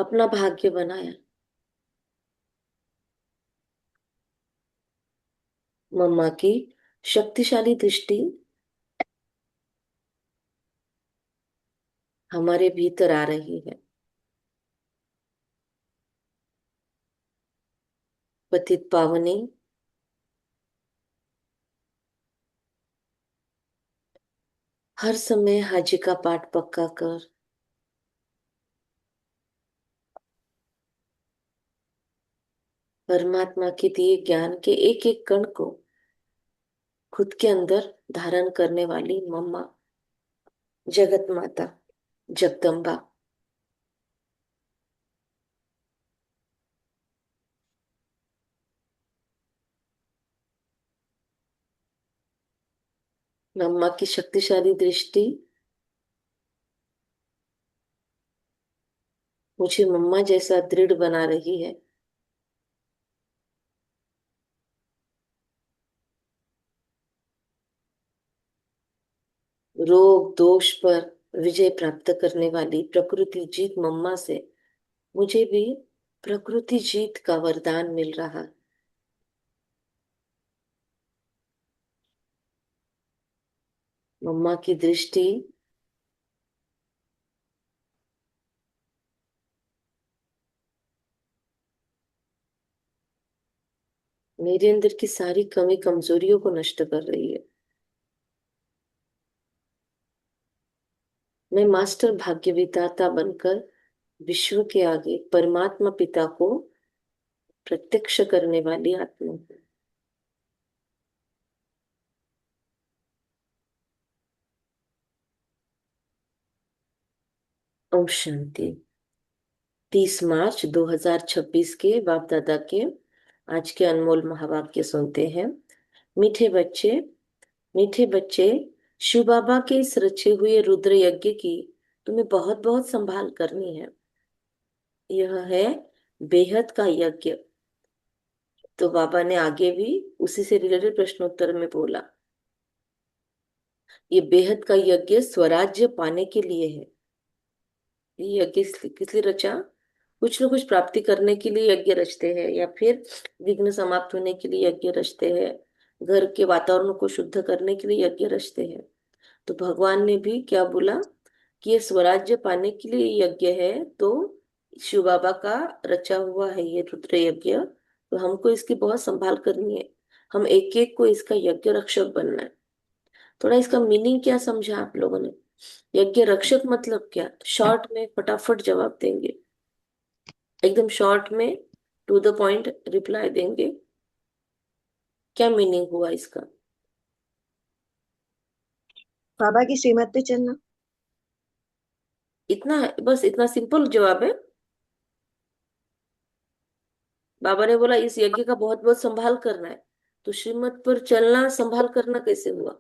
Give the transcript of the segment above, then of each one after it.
अपना भाग्य बनाया। मम्मा की शक्तिशाली दृष्टि हमारे भीतर आ रही है। पतित पावनी, हर समय हाजी का पाठ पक्का कर। परमात्मा के दिए ज्ञान के एक एक कण को खुद के अंदर धारण करने वाली मम्मा, जगत माता, जगदम्बा। मम्मा की शक्तिशाली दृष्टि मुझे मम्मा जैसा दृढ़ बना रही है। रोग दोष पर विजय प्राप्त करने वाली प्रकृति जीत मम्मा से मुझे भी प्रकृति जीत का वरदान मिल रहा। मम्मा की दृष्टि मेरे अंदर की सारी कमी कमजोरियों को नष्ट कर रही है। मैं मास्टर भाग्य विधाता बनकर विश्व के आगे परमात्मा पिता को प्रत्यक्ष करने वाली आत्मा हूँ। ओम शांति। 30 मार्च 2026 के बाप दादा के आज के अनमोल महावाक्य सुनते हैं। मीठे बच्चे, मीठे बच्चे, शिव बाबा के इस रचे हुए रुद्र यज्ञ की तुम्हें बहुत बहुत संभाल करनी है। यह है बेहद का यज्ञ। तो बाबा ने आगे भी उसी से रिलेटेड प्रश्नोत्तर में बोला, ये बेहद का यज्ञ स्वराज्य पाने के लिए है। ये यज्ञ किस लिए रचा? कुछ न कुछ प्राप्ति करने के लिए यज्ञ रचते हैं, या फिर विघ्न समाप्त होने के लिए यज्ञ रचते हैं, घर के वातावरण को शुद्ध करने के लिए यज्ञ रचते हैं। तो भगवान ने भी क्या बोला कि ये स्वराज्य पाने के लिए यज्ञ है। तो शिव बाबा का रचा हुआ है ये रुद्र यज्ञ। तो हमको इसकी बहुत संभाल करनी है। हम एक एक को इसका यज्ञ रक्षक बनना है। थोड़ा इसका मीनिंग क्या समझा आप लोगों ने? यज्ञ रक्षक मतलब क्या? शॉर्ट में फटाफट जवाब देंगे, एकदम शॉर्ट में टू द पॉइंट रिप्लाई देंगे। क्या मीनिंग हुआ इसका? बाबा की श्रीमत पे चलना। इतना है, बस इतना सिंपल जवाब है। बाबा ने बोला इस यज्ञ का बहुत बहुत संभाल करना है। तो श्रीमत पर चलना संभाल करना कैसे हुआ?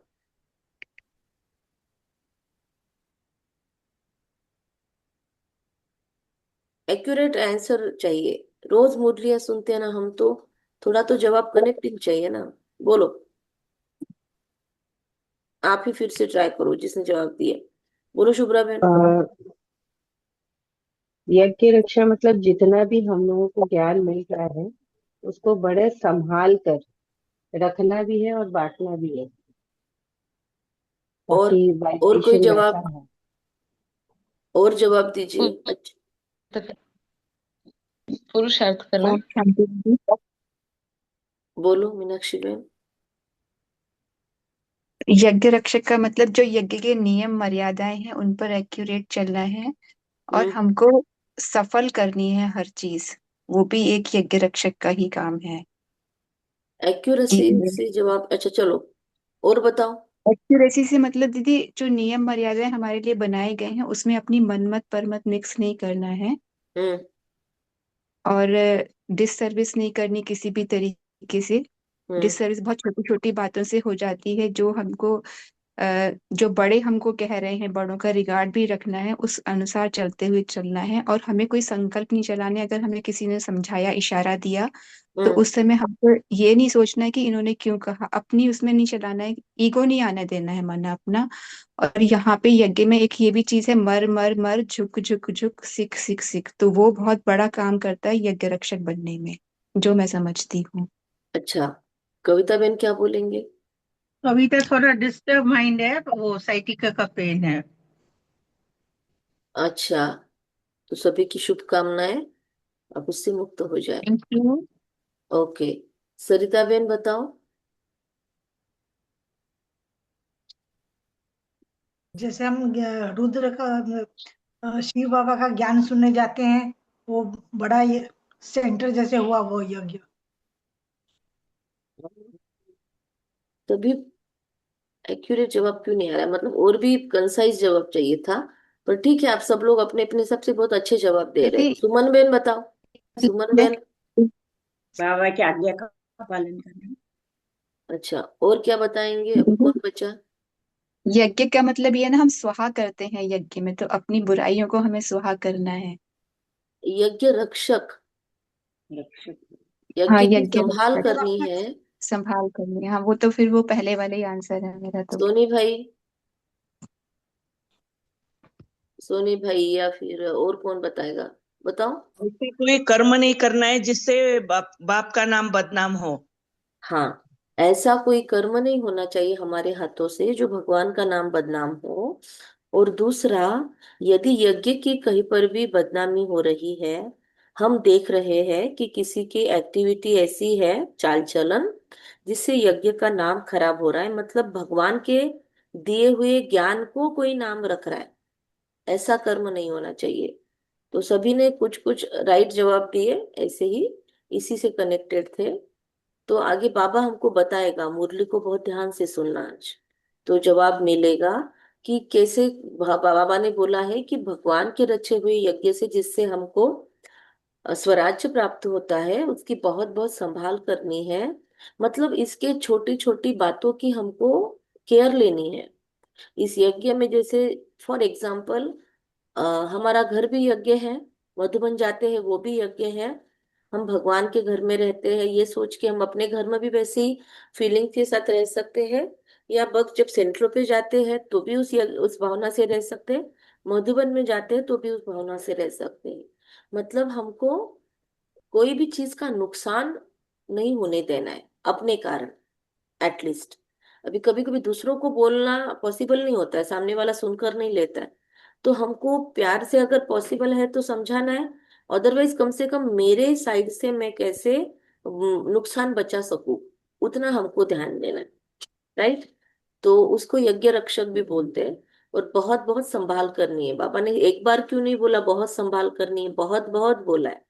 एक्यूरेट आंसर चाहिए। रोज मुरलियां सुनते हैं ना हम, तो थोड़ा तो जवाब कनेक्टिंग चाहिए ना। बोलो, आप ही फिर से ट्राई करो जिसने जवाब दिया। बोलो शुभ्रा बहन। अ, यज्ञ रक्षा मतलब जितना भी हम लोगों को ज्ञान मिल रहा है उसको बड़े संभाल कर रखना भी है और बांटना भी है, और ताकि और कोई वाइब्रेशन वैसा जवाब? हो। और जवाब दीजिए। अच्छा, पुरुषार्थ करना। ओम शांति दीदी। बोलो मीनाक्षी बहन। यज्ञ रक्षक का मतलब जो यज्ञ के नियम मर्यादाएं हैं उन पर एक्यूरेट चलना है, और हम्म, हमको सफल करनी है हर चीज। वो भी एक यज्ञ रक्षक का ही काम है। एक्यूरेसी से जवाब। अच्छा चलो, और बताओ। एक्यूरेसी से मतलब दीदी, जो नियम मर्यादाएं हमारे लिए बनाए गए हैं उसमें अपनी मनमत परमत मिक्स नहीं करना है, हम्म, और डिससर्विस नहीं करनी किसी भी तरीके से। हम्म, डिससर्विस बहुत छोटी छोटी बातों से हो जाती है, जो हमको जो बड़े हमको कह रहे हैं, बड़ों का रिगार्ड भी रखना है, उस अनुसार चलते हुए चलना है। और हमें कोई संकल्प नहीं चलाने। अगर हमें किसी ने समझाया, इशारा दिया, तो हम्म। उस समय हमको ये नहीं सोचना है कि इन्होंने क्यों कहा, अपनी उसमें नहीं चलाना है, ईगो नहीं आने देना है मन अपना। और यहाँ पे यज्ञ में एक ये भी चीज है, मर मर मर, झुक झुक झुक, सिख सिख सिख, तो वो बहुत बड़ा काम करता है यज्ञ रक्षक बनने में, जो मैं समझती हूँ। अच्छा, कविता बहन क्या बोलेंगे? अभी तो थोड़ा डिस्टर्ब माइंड है, वो साइटिका का पेन है। अच्छा, तो सभी की शुभकामनाएं, आप उससे मुक्त हो जाए। Thank you. ओके, सरिता बहन बताओ। जैसे हम रुद्र का शिव बाबा का ज्ञान सुनने जाते हैं, वो बड़ा ये सेंटर जैसे हुआ वो यज्ञ। तभी एक्यूरेट जवाब क्यों नहीं आ रहा है? मतलब और भी कंसाइज जवाब चाहिए था। पर ठीक है, आप सब लोग अपने अपने हिसाब से बहुत अच्छे जवाब दे रहे हैं। दीदी, सुमन बहन बताओ। सुमन मैं बहन। बाबा की आज्ञा का पालन करना। अच्छा, और क्या बताएंगे? अब कौन बचा? यज्ञ का मतलब ये है ना, हम स्वाहा करते हैं यज्ञ में, तो अपनी बुराइयों को हमें स्वाहा करना है। यज्ञ रक्षक, रक्षक। हाँ, यज्ञ की यज्ञ संभाल रक्षक, करनी है। संभाल करनी है। हाँ, वो तो फिर वो पहले वाले ही आंसर है मेरा तो। सोनी भाई, सोनी भाई या फिर और कौन बताएगा? बताओ। ऐसे कोई कर्म नहीं करना है जिससे बाप का नाम बदनाम हो। हाँ, ऐसा कोई कर्म नहीं होना चाहिए हमारे हाथों से जो भगवान का नाम बदनाम हो। और दूसरा, यदि यज्ञ की कहीं पर भी बदनामी हो रही है, हम देख रहे हैं कि किसी की एक्टिविटी ऐसी है, चाल चलन, जिससे यज्ञ का नाम खराब हो रहा है, मतलब भगवान के दिए हुए ज्ञान को कोई नाम रख रहा है, ऐसा कर्म नहीं होना चाहिए। तो सभी ने कुछ कुछ राइट जवाब दिए ऐसे ही, इसी से कनेक्टेड थे। तो आगे बाबा हमको बताएगा, मुरली को बहुत ध्यान से सुनना आज, तो जवाब मिलेगा कि कैसे बाबा ने बोला है कि भगवान के रचे हुए यज्ञ से जिससे हमको स्वराज्य प्राप्त होता है, उसकी बहुत बहुत संभाल करनी है। मतलब इसके छोटी छोटी बातों की हमको केयर लेनी है इस यज्ञ में। जैसे फॉर एग्जाम्पल, हमारा घर भी यज्ञ है, मधुबन जाते हैं वो भी यज्ञ है। हम भगवान के घर में रहते हैं ये सोच के हम अपने घर में भी वैसे ही फीलिंग के साथ रह सकते हैं। या बस जब सेंटर पे जाते हैं तो भी उस भावना से रह सकते हैं। मधुबन में जाते हैं तो भी उस भावना से रह सकते हैं। मतलब हमको कोई भी चीज का नुकसान नहीं होने देना है अपने कारण, एटलीस्ट। अभी कभी कभी दूसरों को बोलना पॉसिबल नहीं होता है, सामने वाला सुनकर नहीं लेता है, तो हमको प्यार से अगर पॉसिबल है तो समझाना है। अदरवाइज कम से कम मेरे साइड से मैं कैसे नुकसान बचा सकूं, उतना हमको ध्यान देना है। राइट? तो उसको यज्ञ रक्षक भी बोलते हैं। और बहुत बहुत संभाल करनी है, बाबा ने एक बार क्यों नहीं बोला, बहुत संभाल करनी है, बहुत बहुत बोला है।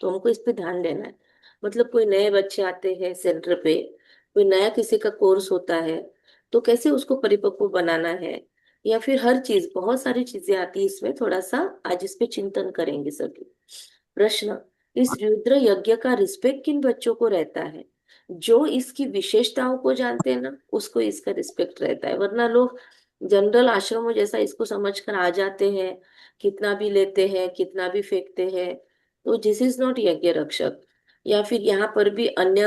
तो हमको इस पे ध्यान देना है। मतलब कोई नए बच्चे आते हैं सेंटर पे, कोई नया किसी का कोर्स होता है, तो कैसे उसको परिपक्व बनाना है, या फिर हर चीज, बहुत सारी चीजें आती है इसमें। थोड़ा सा आज इस पे चिंतन करेंगे सभी। प्रश्न, इस रुद्र यज्ञ का रिस्पेक्ट किन बच्चों को रहता है? जो इसकी विशेषताओं को जानते हैं ना, उसको इसका रिस्पेक्ट रहता है। वरना लोग जनरल आश्रमों जैसा इसको समझकर आ जाते हैं, कितना भी लेते हैं, कितना भी फेंकते हैं। तो दिस इज नॉट यज्ञ रक्षक। या फिर यहाँ पर भी अन्य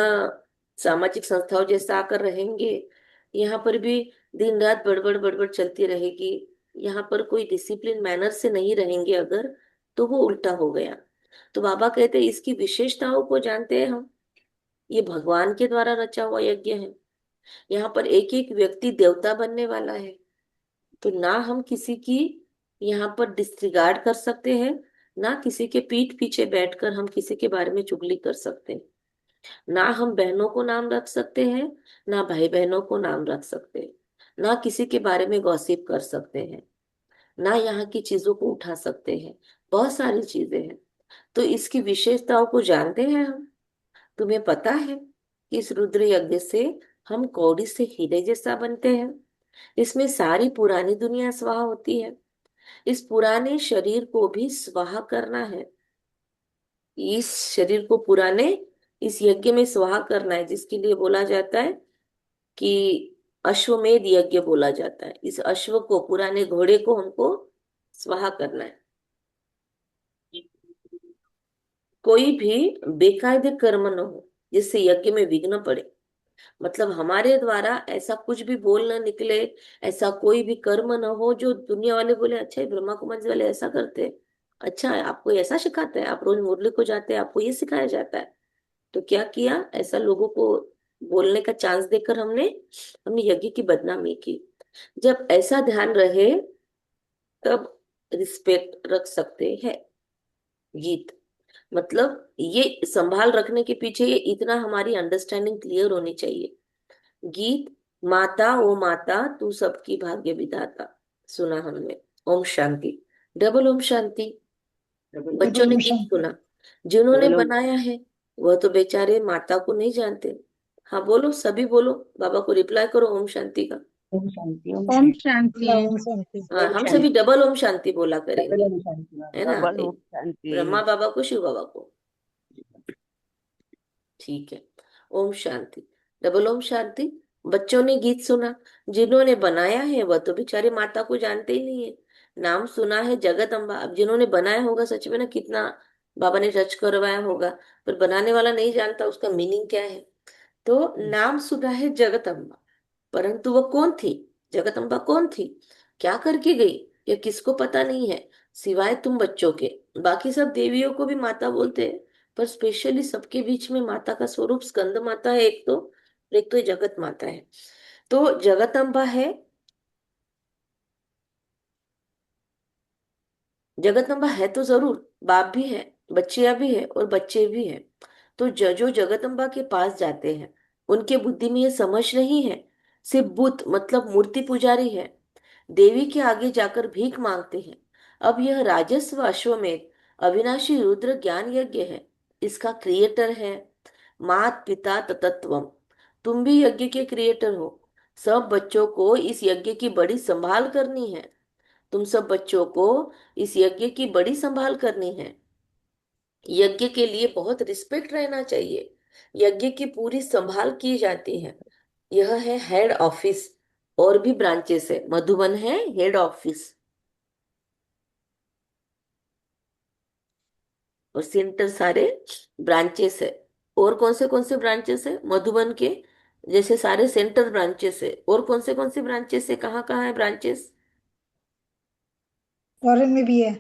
सामाजिक संस्थाओं जैसा आकर रहेंगे, यहाँ पर भी दिन रात बड़बड़ बड़बड़ चलती रहेगी, यहाँ पर कोई डिसिप्लिन मैनर से नहीं रहेंगे अगर, तो वो उल्टा हो गया। तो बाबा कहते हैं इसकी विशेषताओं को जानते हैं हम, ये भगवान के द्वारा रचा हुआ यज्ञ है। यहाँ पर एक एक व्यक्ति देवता बनने वाला है। तो ना हम किसी की यहाँ पर डिस्रिगार्ड कर सकते हैं, ना किसी के पीठ पीछे बैठकर हम किसी के बारे में चुगली कर सकते हैं। ना हम बहनों को नाम रख सकते हैं, ना भाई बहनों को नाम रख सकते हैं, ना किसी के बारे में गॉसिप कर सकते हैं, ना यहाँ की चीजों को उठा सकते हैं। बहुत सारी चीजें हैं। तो इसकी विशेषताओं को जानते हैं हम। तुम्हें पता है कि इस रुद्र यज्ञ से हम कौड़ी से हीरे जैसा बनते हैं। इसमें सारी पुरानी दुनिया स्वाहा होती है। इस पुराने शरीर को भी स्वाहा करना है। इस शरीर को पुराने इस यज्ञ में स्वाहा करना है, जिसके लिए बोला जाता है कि अश्वमेध यज्ञ बोला जाता है। इस अश्व को, पुराने घोड़े को हमको स्वाहा करना है। कोई भी बेकायदे कर्म न हो जिससे यज्ञ में विघ्न पड़े। मतलब हमारे द्वारा ऐसा कुछ भी बोल न निकले, ऐसा कोई भी कर्म न हो जो दुनिया वाले बोले अच्छा ये ब्रह्मा कुमारी वाले ऐसा करते हैं, अच्छा है आपको ऐसा सिखाते हैं, आप रोज मुरली को जाते हैं, आपको ये सिखाया जाता है। तो क्या किया, ऐसा लोगों को बोलने का चांस देकर हमने हमने यज्ञ की बदनामी की। जब ऐसा ध्यान रहे तब रिस्पेक्ट रख सकते हैं। गीत मतलब ये संभाल रखने के पीछे ये इतना हमारी अंडरस्टैंडिंग क्लियर होनी चाहिए। गीत, माता ओ माता तू सबकी भाग्य विधाता, सुना हमने। ओम शांति, डबल ओम शांति। बच्चों डबल ने ओम गीत शांति। सुना, जिन्होंने बोलो। बनाया है वह तो बेचारे माता को नहीं जानते। हाँ बोलो, सभी बोलो, बाबा को रिप्लाई करो ओम शांति का। ओम शांति, ओम ओम शांति, शांति। ओम शांति। हाँ ओम हम सभी शांति। डबल ओम शांति बोला डबल करेंगे, ओम शांति, है ना। डबल ओम एक ब्रह्मा शांति। बाबा को, शिव बाबा को। ठीक है, ओम शांति, डबल ओम शांति। बच्चों ने गीत सुना, जिन्होंने बनाया है वह तो बेचारे माता को जानते ही नहीं है। नाम सुना है जगत अम्बा, अब जिन्होंने बनाया होगा सच में ना कितना बाबा ने टच करवाया होगा, पर बनाने वाला नहीं जानता उसका मीनिंग क्या है। तो नाम सुना है जगत अम्बा, परंतु वो कौन थी, जगदम्बा कौन थी, क्या करके गई, ये किसको पता नहीं है, सिवाय तुम बच्चों के। बाकी सब देवियों को भी माता बोलते हैं, पर स्पेशली सबके बीच में माता का स्वरूप स्कंद माता है एक तो, और एक तो ये जगत माता है। तो जगदम्बा है, जगदम्बा है तो जरूर, बाप भी है, बच्चियां भी है और बच्चे भी हैं। तो जो जगदम्बा के पास जाते हैं उनके बुद्धि में ये समझ नहीं है, सिर्फ बुत मतलब मूर्ति पुजारी है, देवी के आगे जाकर भीख मांगते हैं। अब यह राजस्व अश्वमेध अविनाशी रुद्र ज्ञान यज्ञ है, इसका क्रिएटर है मात पिता ततत्वम। तुम भी यज्ञ के क्रिएटर हो। सब बच्चों को इस यज्ञ की बड़ी संभाल करनी है। तुम सब बच्चों को इस यज्ञ की बड़ी संभाल करनी है। यज्ञ के लिए बहुत रिस्पेक्ट रहना चाहिए। यज्ञ की पूरी संभाल की जाती है। यह है हेड ऑफिस, और भी ब्रांचेस है, मधुबन है हेड ऑफिस, और सेंटर सारे ब्रांचेस है। और कौन से ब्रांचेस है मधुबन के, जैसे सारे सेंटर ब्रांचेस है। और कौन से ब्रांचेस है, कहाँ है ब्रांचेस। फॉरेन में भी है।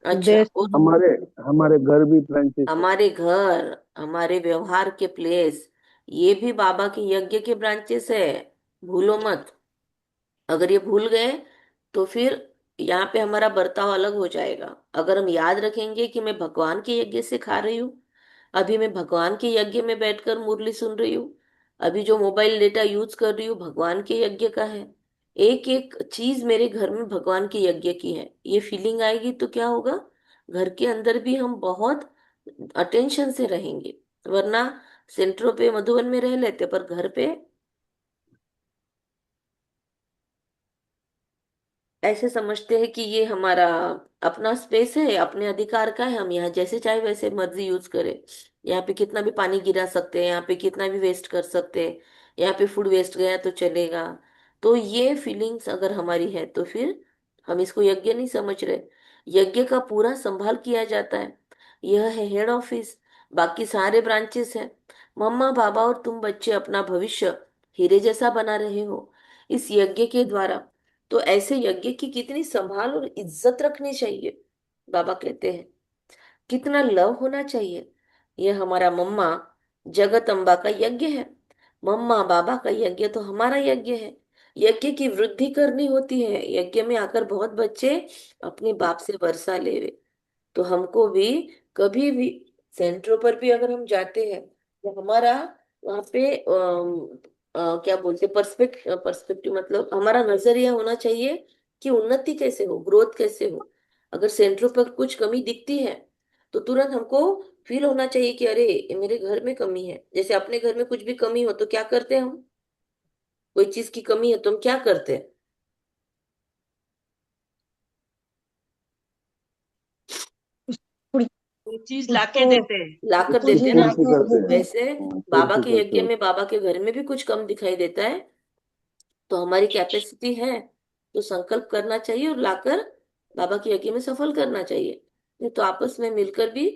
अच्छा, देश और हमारे हमारे घर भी ब्रांचेस है। हमारे घर, हमारे व्यवहार के प्लेस, ये भी बाबा के यज्ञ के ब्रांचेस है, भूलो मत। अगर ये भूल गए तो फिर यहाँ पे हमारा बर्ताव अलग हो जाएगा। अगर हम याद रखेंगे कि मैं भगवान के यज्ञ से खा रही हूँ, अभी मैं भगवान के यज्ञ में बैठकर मुरली सुन रही हूँ, अभी जो मोबाइल डेटा यूज कर रही हूँ भगवान के यज्ञ का है, एक एक चीज मेरे घर में भगवान के यज्ञ की है, ये फीलिंग आएगी तो क्या होगा, घर के अंदर भी हम बहुत अटेंशन से रहेंगे। वरना सेंटरों पे मधुबन में रह लेते, पर घर पे ऐसे समझते हैं कि ये हमारा अपना स्पेस है, अपने अधिकार का है, हम यहाँ जैसे चाहे वैसे मर्जी यूज करें। यहाँ पे कितना भी पानी गिरा सकते हैं, यहाँ पे कितना भी वेस्ट कर सकते हैं, यहाँ पे फूड वेस्ट गया तो चलेगा। तो ये फीलिंग्स अगर हमारी है तो फिर हम इसको यज्ञ नहीं समझ रहे। यज्ञ का पूरा संभाल किया जाता है, यह है हेड ऑफिस, बाकी सारे ब्रांचेस हैं। मम्मा बाबा और तुम बच्चे अपना भविष्य हीरे जैसा बना रहे हो इस यज्ञ के द्वारा। तो ऐसे यज्ञ की कितनी संभाल और इज्जत रखनी चाहिए, बाबा कहते हैं कितना लव होना चाहिए। यह हमारा मम्मा जगत अम्बा का यज्ञ है, मम्मा बाबा का यज्ञ तो हमारा यज्ञ है। यज्ञ की वृद्धि करनी होती है, यज्ञ में आकर बहुत बच्चे अपने बाप से वर्षा ले रहे। तो हमको भी कभी भी सेंटरों पर भी अगर हम जाते हैं तो हमारा वहाँ पे क्या बोलते पर्सपेक्टिव मतलब हमारा नजरिया होना चाहिए कि उन्नति कैसे हो, ग्रोथ कैसे हो। अगर सेंटरों पर कुछ कमी दिखती है तो तुरंत हमको फील होना चाहिए कि अरे ये मेरे घर में कमी है। जैसे अपने घर में कुछ भी कमी हो तो क्या करते हैं हम, कोई चीज की कमी है तो हम क्या करते हैं, उस- वो चीज लाके उसको देते हैं। ला कर कुछ देते भी हैं ना। ला पूर्ति के करते हैं। देते हैं। वैसे बाबा पूर्ति के करते यज्ञ हैं। में बाबा के घर में भी कुछ कम दिखाई देता है तो हमारी कैपेसिटी है तो संकल्प करना चाहिए और लाकर बाबा की यज्ञ में सफल करना चाहिए। नहीं तो आपस में मिलकर भी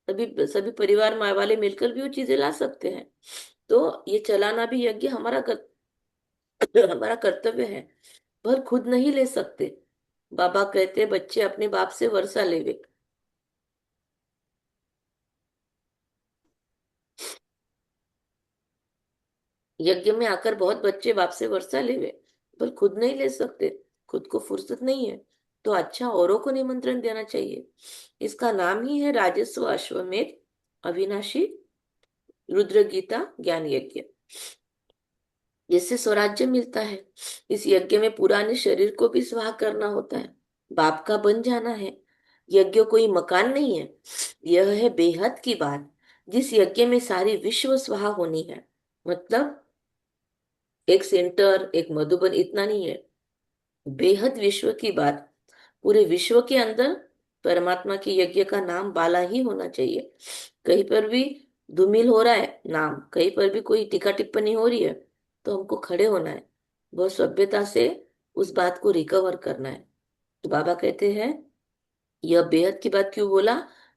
सभी सभी परिवार वाले मिलकर भी वो चीजें ला सकते हैं। तो ये चलाना भी यज्ञ हमारा कर्तव्य है। पर खुद नहीं ले सकते। बाबा कहते बच्चे अपने बाप से वर्षा लेवे। यज्ञ में आकर बहुत बच्चे बाप से वर्षा लेवे, पर खुद नहीं ले सकते। खुद को फुर्सत नहीं है तो अच्छा औरों को निमंत्रण देना चाहिए। इसका नाम ही है राजस्व अश्वमेध अविनाशी रुद्र गीता ज्ञान यज्ञ, जिससे स्वराज्य मिलता है। इस यज्ञ में पुराने शरीर को भी स्वाह करना होता है, बाप का बन जाना है। यज्ञ कोई मकान नहीं है, यह है बेहद की बात। जिस यज्ञ में सारी विश्व स्वाहा होनी है, मतलब एक सेंटर एक मधुबन इतना नहीं है, बेहद विश्व की बात। पूरे विश्व के अंदर परमात्मा के यज्ञ का नाम बाला ही होना चाहिए। कहीं पर भी धूमिल हो रहा है नाम, कहीं पर भी कोई टीका टिप्पणी हो रही है, तो हमको खड़े होना है, बहुत सभ्यता से उस बात को रिकवर करना है। तो बाबा कहते हैं यह बेहद की बात क्यों बोला,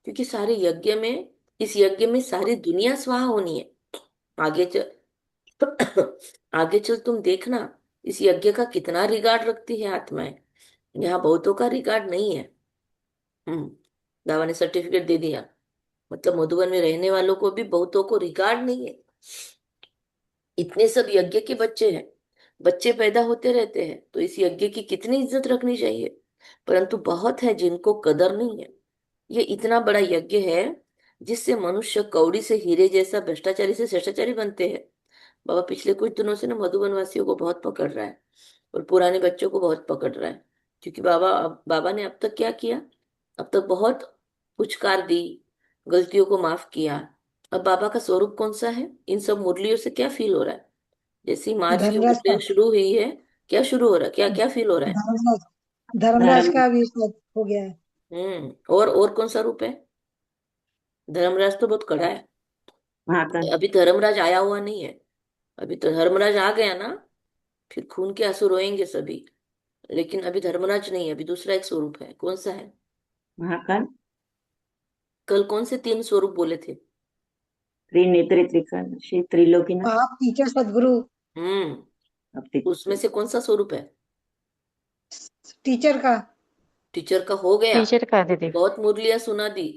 क्योंकि सारे यज्ञ में, इस यज्ञ में सारी दुनिया स्वाहा होनी है। आगे चल आगे चल तुम देखना इस यज्ञ का कितना रिगार्ड रखती है आत्माएं। यहाँ बहुतों का रिगार्ड नहीं है। हम्म बाबा ने सर्टिफिकेट दे दिया, मतलब मधुबन में रहने वालों को भी बहुतों को रिगार्ड नहीं है। इतने सब यज्ञ के बच्चे हैं, बच्चे पैदा होते रहते हैं, तो इस यज्ञ की कितनी इज्जत रखनी चाहिए। परंतु बहुत है जिनको कदर नहीं है। ये इतना बड़ा यज्ञ है जिससे मनुष्य कौड़ी से हीरे जैसा भ्रष्टाचारी से शिष्टाचारी बनते हैं। बाबा पिछले कुछ दिनों से ना मधुबन वासियों को बहुत पकड़ रहा है और पुराने बच्चों को बहुत पकड़ रहा है। क्योंकि बाबा ने अब तक क्या किया, अब तक बहुत पुचकार दी, गलतियों को माफ किया। अब बाबा का स्वरूप कौन सा है, इन सब मुरलियों से क्या फील हो रहा है। जैसी मार्च की धर्मराज मुरलियां का शुरू हुई है, क्या शुरू हो रहा है, क्या क्या फील हो रहा है। धर्मराज धर्मराज धर्म का भी शायद हो गया है। और कौन सा रूप है। धर्मराज तो बहुत कड़ा है। महाकाल। अभी धर्मराज आया हुआ नहीं है। अभी तो धर्मराज आ गया ना, फिर खून के आंसू रोएंगे सभी। लेकिन अभी धर्मराज नहीं है, अभी दूसरा एक स्वरूप है। कौन सा है। महाकाल। कल कौन से 3 स्वरूप बोले थे। त्रिनेत्री त्रिकाल श्री त्रिलोकीनाथ। आप टीचर सदगुरु हम्म अब ठीक। उसमें से कौन सा स्वरूप है। टीचर का टीचर का हो गया। टीचर का दीदी। बहुत मुरलियां सुना दी।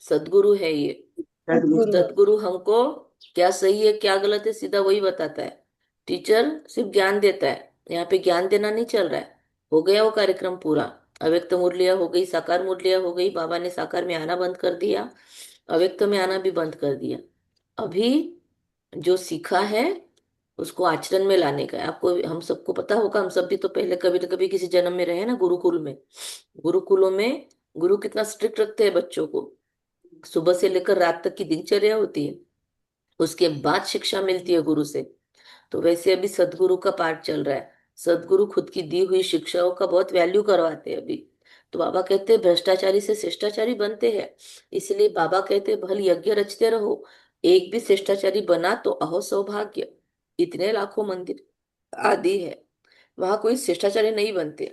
सदगुरु है ये। सदगुरु। सदगुरु सदगुरु हमको क्या सही है क्या गलत है सीधा वही बताता है। टीचर सिर्फ ज्ञान देता है, यहाँ पे ज्ञान देना नहीं चल रहा है। हो गया वो कार्यक्रम पूरा। अव्यक्त मुरलियां हो गई, साकार मुरलियां हो गई। बाबा ने साकार में आना बंद कर दिया, अव्यक्त में आना भी बंद कर दिया। अभी जो सीखा है उसको आचरण में लाने का है। आपको, हम सबको पता होगा, हम सब भी तो पहले कभी न कभी किसी जन्म में रहे ना गुरुकुल में। गुरुकुलों में गुरु कितना स्ट्रिक्ट रखते हैं बच्चों को। सुबह से लेकर रात तक की दिनचर्या होती है, उसके बाद शिक्षा मिलती है गुरु से। तो वैसे अभी सदगुरु का पाठ चल रहा है। सदगुरु खुद की दी हुई शिक्षाओं का बहुत वैल्यू करवाते हैं अभी। तो बाबा कहते हैं भ्रष्टाचारी से शिष्टाचारी बनते हैं। इसलिए बाबा कहते हैं भल यज्ञ रचते रहो, एक भी शिष्टाचारी बना तो अहो सौभाग्य। इतने लाखों मंदिर आदि है, वहां कोई शिष्टाचारी नहीं बनते।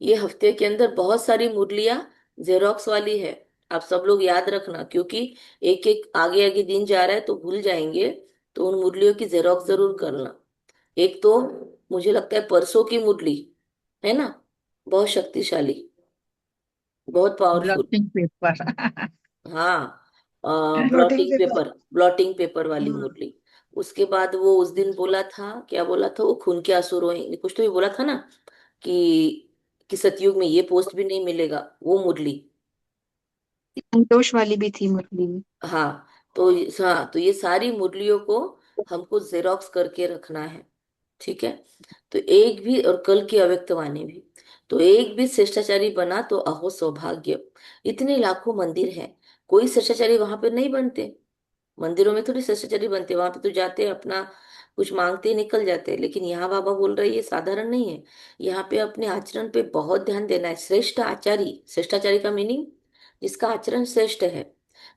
ये हफ्ते के अंदर बहुत सारी मुरलियां जेरोक्स वाली है। आप सब लोग याद रखना, क्योंकि एक एक आगे आगे दिन जा रहा है तो भूल जाएंगे। तो उन मुरलियों की जेरोक्स जरूर करना। एक तो मुझे लगता है परसों की मुरली है ना, बहुत शक्तिशाली, बहुत पावरफुल। Blotting paper. हाँ, ब्लॉटिंग ब्लॉटिंग पेपर वाली पेपर। मुरली। उसके बाद वो उस दिन बोला था, क्या बोला था वो, खून के आंसू रोएंगे कुछ तो भी बोला था ना, कि सतयुग में ये पोस्ट भी नहीं मिलेगा, वो मुरली। संतोष वाली भी थी मुरली में। हाँ, तो ये सारी मुरलियों को हमको जेरोक्स करके रखना है। ठीक है। तो एक भी, और कल की अव्यक्तवाणी भी, तो एक भी शिष्टाचारी बना तो अहो सौभाग्य। इतने लाखों मंदिर हैं, कोई शिष्टाचारी वहां पे नहीं बनते। मंदिरों में थोड़ी शिष्टाचारी बनते, वहां पे तो जाते अपना कुछ मांगते ही निकल जाते हैं। लेकिन यहाँ बाबा बोल रहे हैं ये साधारण नहीं है। यहाँ पे अपने आचरण पे बहुत ध्यान देना है। श्रेष्ठ आचारी, शिष्टाचारी का मीनिंग जिसका आचरण श्रेष्ठ है।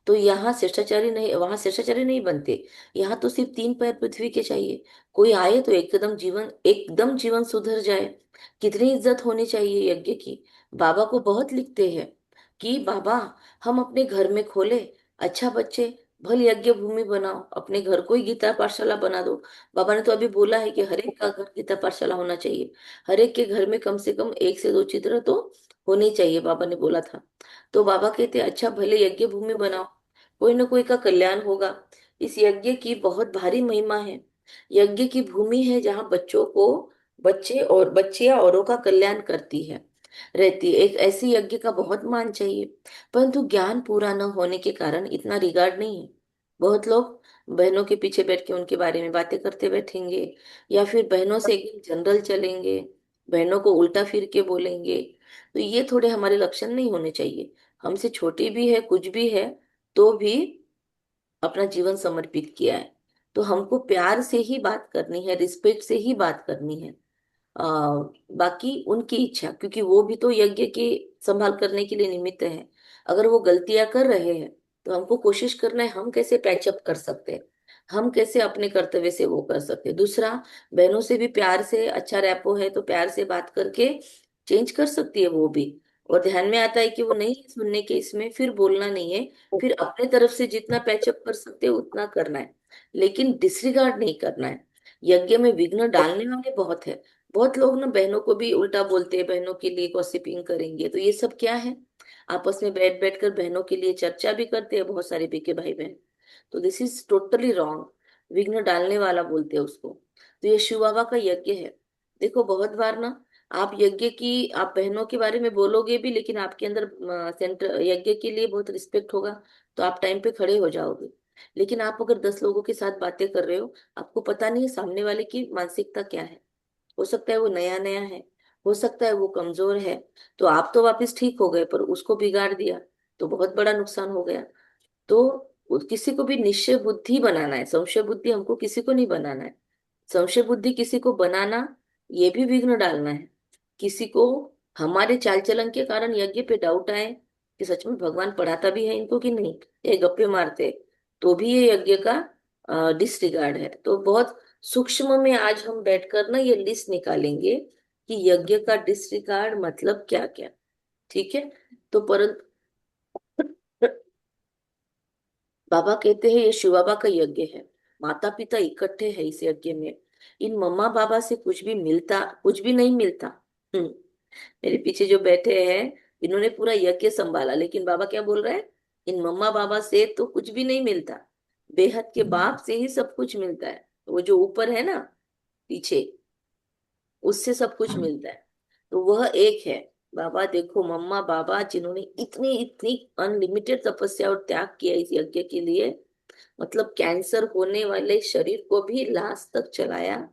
तो यहाँ शिष्टाचारी नहीं, वहां शिष्टाचारी नहीं बनते। यहाँ तो सिर्फ 3 पैर पृथ्वी के चाहिए। कोई आए तो एकदम जीवन सुधर जाए। कितनी इज्जत होनी चाहिए यज्ञ की। बाबा को बहुत लिखते हैं कि बाबा, हम अपने घर में खोले, अच्छा बच्चे, भल यज्ञ भूमि बनाओ, अपने घर को ही गीता पाठशाला बना दो। बाबा ने तो अभी बोला है कि हर एक का घर गीता पाठशाला होना चाहिए। हर एक के घर में कम से कम 1 से 2 चित्र तो होने चाहिए, बाबा ने बोला था। तो बाबा कहते हैं अच्छा भले यज्ञ भूमि बनाओ, कोई ना कोई का कल्याण होगा। इस यज्ञ की बहुत भारी महिमा है। यज्ञ की भूमि है जहाँ बच्चे और बच्चियां औरों का कल्याण करती है, रहती है। एक ऐसी यज्ञ का बहुत मान चाहिए। परंतु ज्ञान पूरा न होने के कारण इतना रिगार्ड नहीं है। बहुत लोग बहनों के पीछे बैठ के उनके बारे में बातें करते बैठेंगे, या फिर बहनों से एकदम जनरल चलेंगे, बहनों को उल्टा फिर के बोलेंगे। तो ये थोड़े हमारे लक्षण नहीं होने चाहिए। हमसे छोटी भी है, कुछ भी है, तो भी अपना जीवन समर्पित किया है, तो हमको प्यार से ही बात करनी है, रिस्पेक्ट से ही बात करनी है। बाकी उनकी इच्छा, क्योंकि वो भी तो यज्ञ के संभाल करने के लिए निमित्त है। अगर वो गलतियां कर रहे हैं तो हमको कोशिश करना है हम कैसे पैचअप कर सकते हैं, हम कैसे अपने कर्तव्य से वो कर सकते हैं। दूसरा, बहनों से भी प्यार से, अच्छा रैपो है तो प्यार से बात करके चेंज कर सकती है वो भी। और ध्यान में आता है कि वो नहीं है सुनने के, इसमें फिर बोलना नहीं है। फिर अपने तरफ से जितना पैचअप कर सकते हैं उतना करना है, लेकिन डिसरिगार्ड नहीं करना है। यज्ञ में विघ्न डालने वाले बहुत है। बहुत लोग ना बहनों को भी उल्टा बोलते हैं, बहनों के लिए गॉसिपिंग करेंगे, तो ये सब क्या है। आपस में बैठ बैठ कर बहनों के लिए चर्चा भी करते हैं बहुत सारे बीके भाई बहन। तो दिस इज टोटली रॉन्ग। विघ्न डालने वाला बोलते हैं उसको। तो ये शिव बाबा का यज्ञ है। देखो बहुत बार ना, आप यज्ञ की, आप बहनों के बारे में बोलोगे भी, लेकिन आपके अंदर सेंटर यज्ञ के लिए बहुत रिस्पेक्ट होगा, तो आप टाइम पे खड़े हो जाओगे। लेकिन आप अगर 10 लोगों के साथ बातें कर रहे हो, आपको पता नहीं है सामने वाले की मानसिकता क्या है। हो सकता है वो नया नया है, हो सकता है वो कमजोर है। तो आप तो वापस ठीक हो गए, पर उसको बिगाड़ दिया तो बहुत बड़ा नुकसान हो गया। तो किसी को भी निश्चय बुद्धि बनाना है, संशय बुद्धि हमको किसी को नहीं बनाना है। संशय बुद्धि किसी को बनाना, ये भी विघ्न डालना है। किसी को हमारे चाल चलन के कारण यज्ञ पे डाउट आए कि सच में भगवान पढ़ाता भी है इनको कि नहीं, ये गप्पे मारते, तो भी ये यज्ञ का डिसरिगार्ड है। तो बहुत सूक्ष्म में आज हम बैठकर ना ये लिस्ट निकालेंगे कि यज्ञ का डिसरिगार्ड मतलब क्या क्या। ठीक है। तो परंतु बाबा कहते हैं ये शिव बाबा का यज्ञ है। माता पिता इकट्ठे हैं इस यज्ञ में। इन मम्मा बाबा से कुछ भी नहीं मिलता। मेरे पीछे जो बैठे हैं, इन्होंने पूरा यज्ञ संभाला, लेकिन बाबा क्या बोल रहे हैं, इन मम्मा बाबा से तो कुछ भी नहीं मिलता। बेहद के बाप से ही सब कुछ मिलता है। वो जो ऊपर है ना पीछे, उससे सब कुछ मिलता है। तो वह एक है। बाबा देखो, मम्मा बाबा जिन्होंने इतनी इतनी अनलिमिटेड तपस्या और त्याग किया इस यज्ञ के लिए, मतलब कैंसर होने वाले शरीर को भी लास्ट तक चलाया,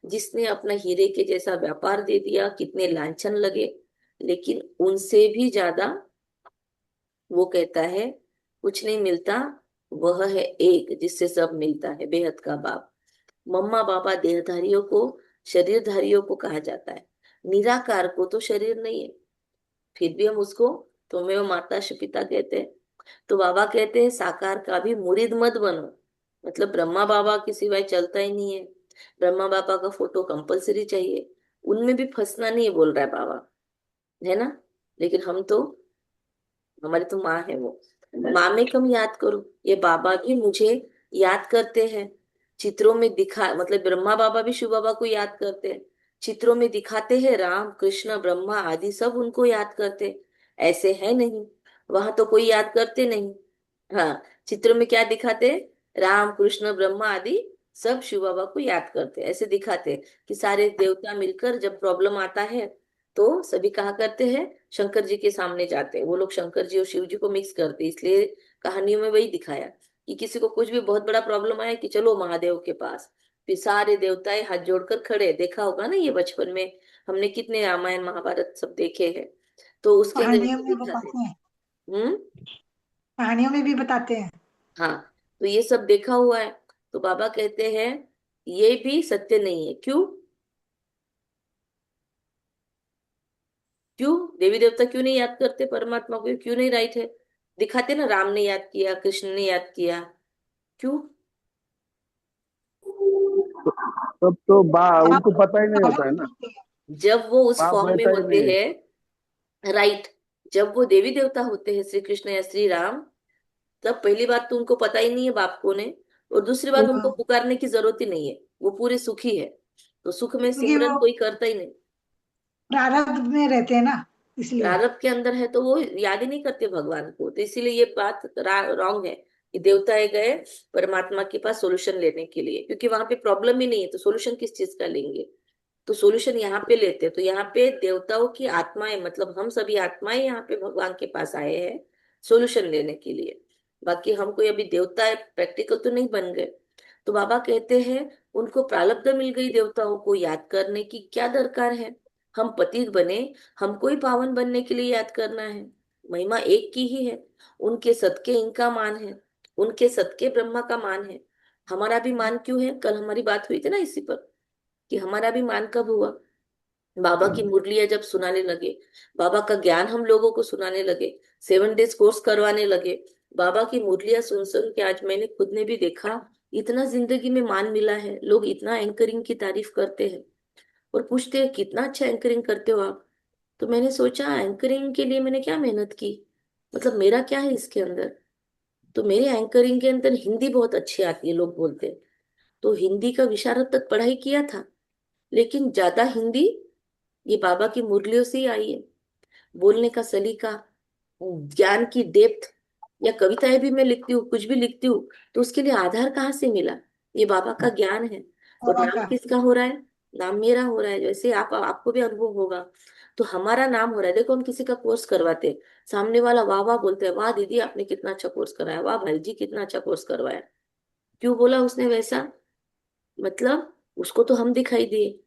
जिसने अपना हीरे के जैसा व्यापार दे दिया, कितने लांछन लगे, लेकिन उनसे भी ज्यादा वो कहता है कुछ नहीं मिलता। वह है एक जिससे सब मिलता है, बेहद का बाप। मम्मा बाबा देहधारियों को, शरीरधारियों को कहा जाता है। निराकार को तो शरीर नहीं है, फिर भी हम उसको तुम्हें माता पिता कहते हैं। तो बाबा कहते हैं साकार का भी मुरीद मत बनो। मतलब ब्रह्मा बाबा के सिवाय चलता ही नहीं है, ब्रह्मा बाबा का फोटो कंपलसरी चाहिए, उनमें भी फंसना नहीं है बोल रहा है बाबा, है ना। लेकिन हम तो, हमारी तो माँ है वो, माँ में कम याद करो। ये बाबा भी मुझे याद करते हैं, चित्रों में दिखा, मतलब ब्रह्मा बाबा भी शिव बाबा को याद करते हैं। चित्रों में दिखाते हैं, राम कृष्ण ब्रह्मा आदि सब उनको याद करते। ऐसे है नहीं, वहां तो कोई याद करते नहीं। हाँ, चित्रों में क्या दिखाते, राम कृष्ण ब्रह्मा आदि सब शिव बाबा को याद करते, ऐसे दिखाते कि सारे देवता मिलकर जब प्रॉब्लम आता है तो सभी कहा करते हैं शंकर जी के सामने जाते हैं। वो लोग शंकर जी और शिव जी को मिक्स करते, इसलिए कहानियों में वही दिखाया कि किसी को कुछ भी बहुत बड़ा प्रॉब्लम आया कि चलो महादेव के पास, फिर सारे देवताएं हाथ जोड़कर खड़े। देखा होगा ना ये बचपन में, हमने कितने रामायण महाभारत सब देखे हैं। तो उसके अंदर कहानियों इनको में दिखाते। बताते हैं, हम्म। कहानियों में भी बताते हैं। हाँ, तो ये सब देखा हुआ है। तो बाबा कहते हैं ये भी सत्य नहीं है। क्यों? क्यों देवी देवता क्यों नहीं याद करते परमात्मा को, क्यों नहीं राइट है? दिखाते ना, राम ने याद किया, कृष्ण ने याद किया, क्यों? तब तो बा आप उनको पता ही नहीं होता है ना। जब वो उस बाप फॉर्म में रहता ही होते नहीं है। हैं, राइट, जब वो देवी देवता होते हैं, श्री कृष्ण या श्री राम, तब पहली बात तो उनको पता ही नहीं है बाप को ने, और दूसरी बात उनको हाँ, पुकारने की जरूरत ही नहीं है, वो पूरे सुखी है। तो सुख में क्योंकि सिमरन वो कोई करता ही नहीं। प्रारब्ध में रहते हैं ना, इसलिए। प्रारब्ध के अंदर है तो वो याद ही नहीं करते भगवान को, तो इसीलिए ये बात रॉन्ग है कि देवताएं गए परमात्मा के पास सोल्यूशन लेने के लिए, क्योंकि वहां पे प्रॉब्लम ही नहीं है, तो सोल्यूशन किस चीज का लेंगे? तो सोल्यूशन यहाँ पे लेते हैं। तो यहाँ पे देवताओं की आत्माएं, मतलब हम सभी आत्माएं यहाँ पे भगवान के पास आए हैं सोल्यूशन लेने के लिए। बाकी हम कोई अभी देवता प्रैक्टिकल तो नहीं बन गए। तो बाबा कहते हैं उनको प्रारब्ध मिल गई, देवताओं को याद करने की क्या दरकार है? हम पतित बने, हमको ही पावन बनने के लिए याद करना है। महिमा एक की ही है, उनके सदके इनका मान है, उनके सदके ब्रह्मा का मान है। हमारा भी मान क्यों है? कल हमारी बात हुई थी ना इसी पर, कि हमारा भी मान कब हुआ? बाबा की मुरलियां जब सुनाने लगे, बाबा का ज्ञान हम लोगों को सुनाने लगे, 7 डेज कोर्स करवाने लगे, बाबा की मुरलियां सुन सुन के आज मैंने खुद ने भी देखा इतना जिंदगी में मान मिला है। लोग इतना एंकरिंग की तारीफ करते हैं और पूछते हैं कितना अच्छा एंकरिंग करते हो आप। तो मैंने सोचा एंकरिंग के लिए मैंने क्या मेहनत की, मतलब मेरा क्या है इसके अंदर? तो मेरे एंकरिंग के अंदर हिंदी बहुत अच्छी आती है, लोग बोलते हैं। तो हिंदी का विशारद तक पढ़ाई किया था, लेकिन ज्यादा हिंदी ये बाबा की मुरलियों से ही आई है। बोलने का सलीका, ज्ञान की डेप्थ, या कविताएं भी मैं लिखती हूँ, कुछ भी लिखती हूँ, तो उसके लिए आधार कहाँ से मिला? ये बाबा का ज्ञान है। और बाबा नाम का। किसका हो रहा है? नाम मेरा हो रहा है। जैसे आपको भी अनुभव होगा, तो हमारा नाम हो रहा है। देखो हम किसी का कोर्स करवाते हैं, सामने वाला वाह वाह बोलते हैं, वाह दीदी आपने कितना अच्छा कोर्स कराया, वाह भाई जी कितना अच्छा कोर्स करवाया। क्यों बोला उसने वैसा? मतलब उसको तो हम दिखाई दिए।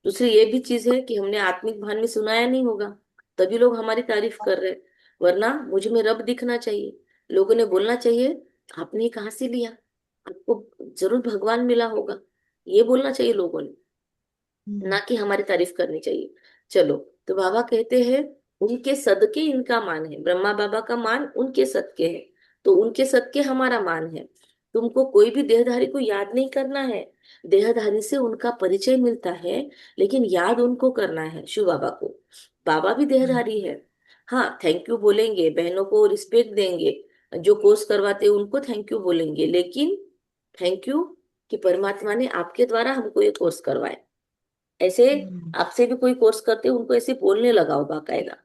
दूसरी ये भी चीज है कि हमने आत्मिक भान में सुनाया नहीं होगा, तभी लोग हमारी तारीफ कर रहे हैं। वरना मुझ में रब दिखना चाहिए, लोगों ने बोलना चाहिए आपने ये कहाँ से लिया, आपको जरूर भगवान मिला होगा, ये बोलना चाहिए लोगों ने, ना हम्म। कि हमारी तारीफ करनी चाहिए। चलो, तो बाबा कहते हैं उनके सदके इनका मान है, ब्रह्मा बाबा का मान उनके सदके है, तो उनके सदके हमारा मान है। तुमको कोई भी देहधारी को याद नहीं करना है, देहधारी से उनका परिचय मिलता है, लेकिन याद उनको करना है, शिव बाबा को। बाबा भी देहधारी है। हाँ, थैंक यू बोलेंगे, बहनों को रिस्पेक्ट देंगे, जो कोर्स करवाते हैं उनको थैंक यू बोलेंगे, लेकिन थैंक यू कि परमात्मा ने आपके द्वारा हमको ये कोर्स करवाया। ऐसे हम्म। आपसे भी कोई कोर्स करते हैं उनको ऐसे बोलने लगाओ बाकायदा,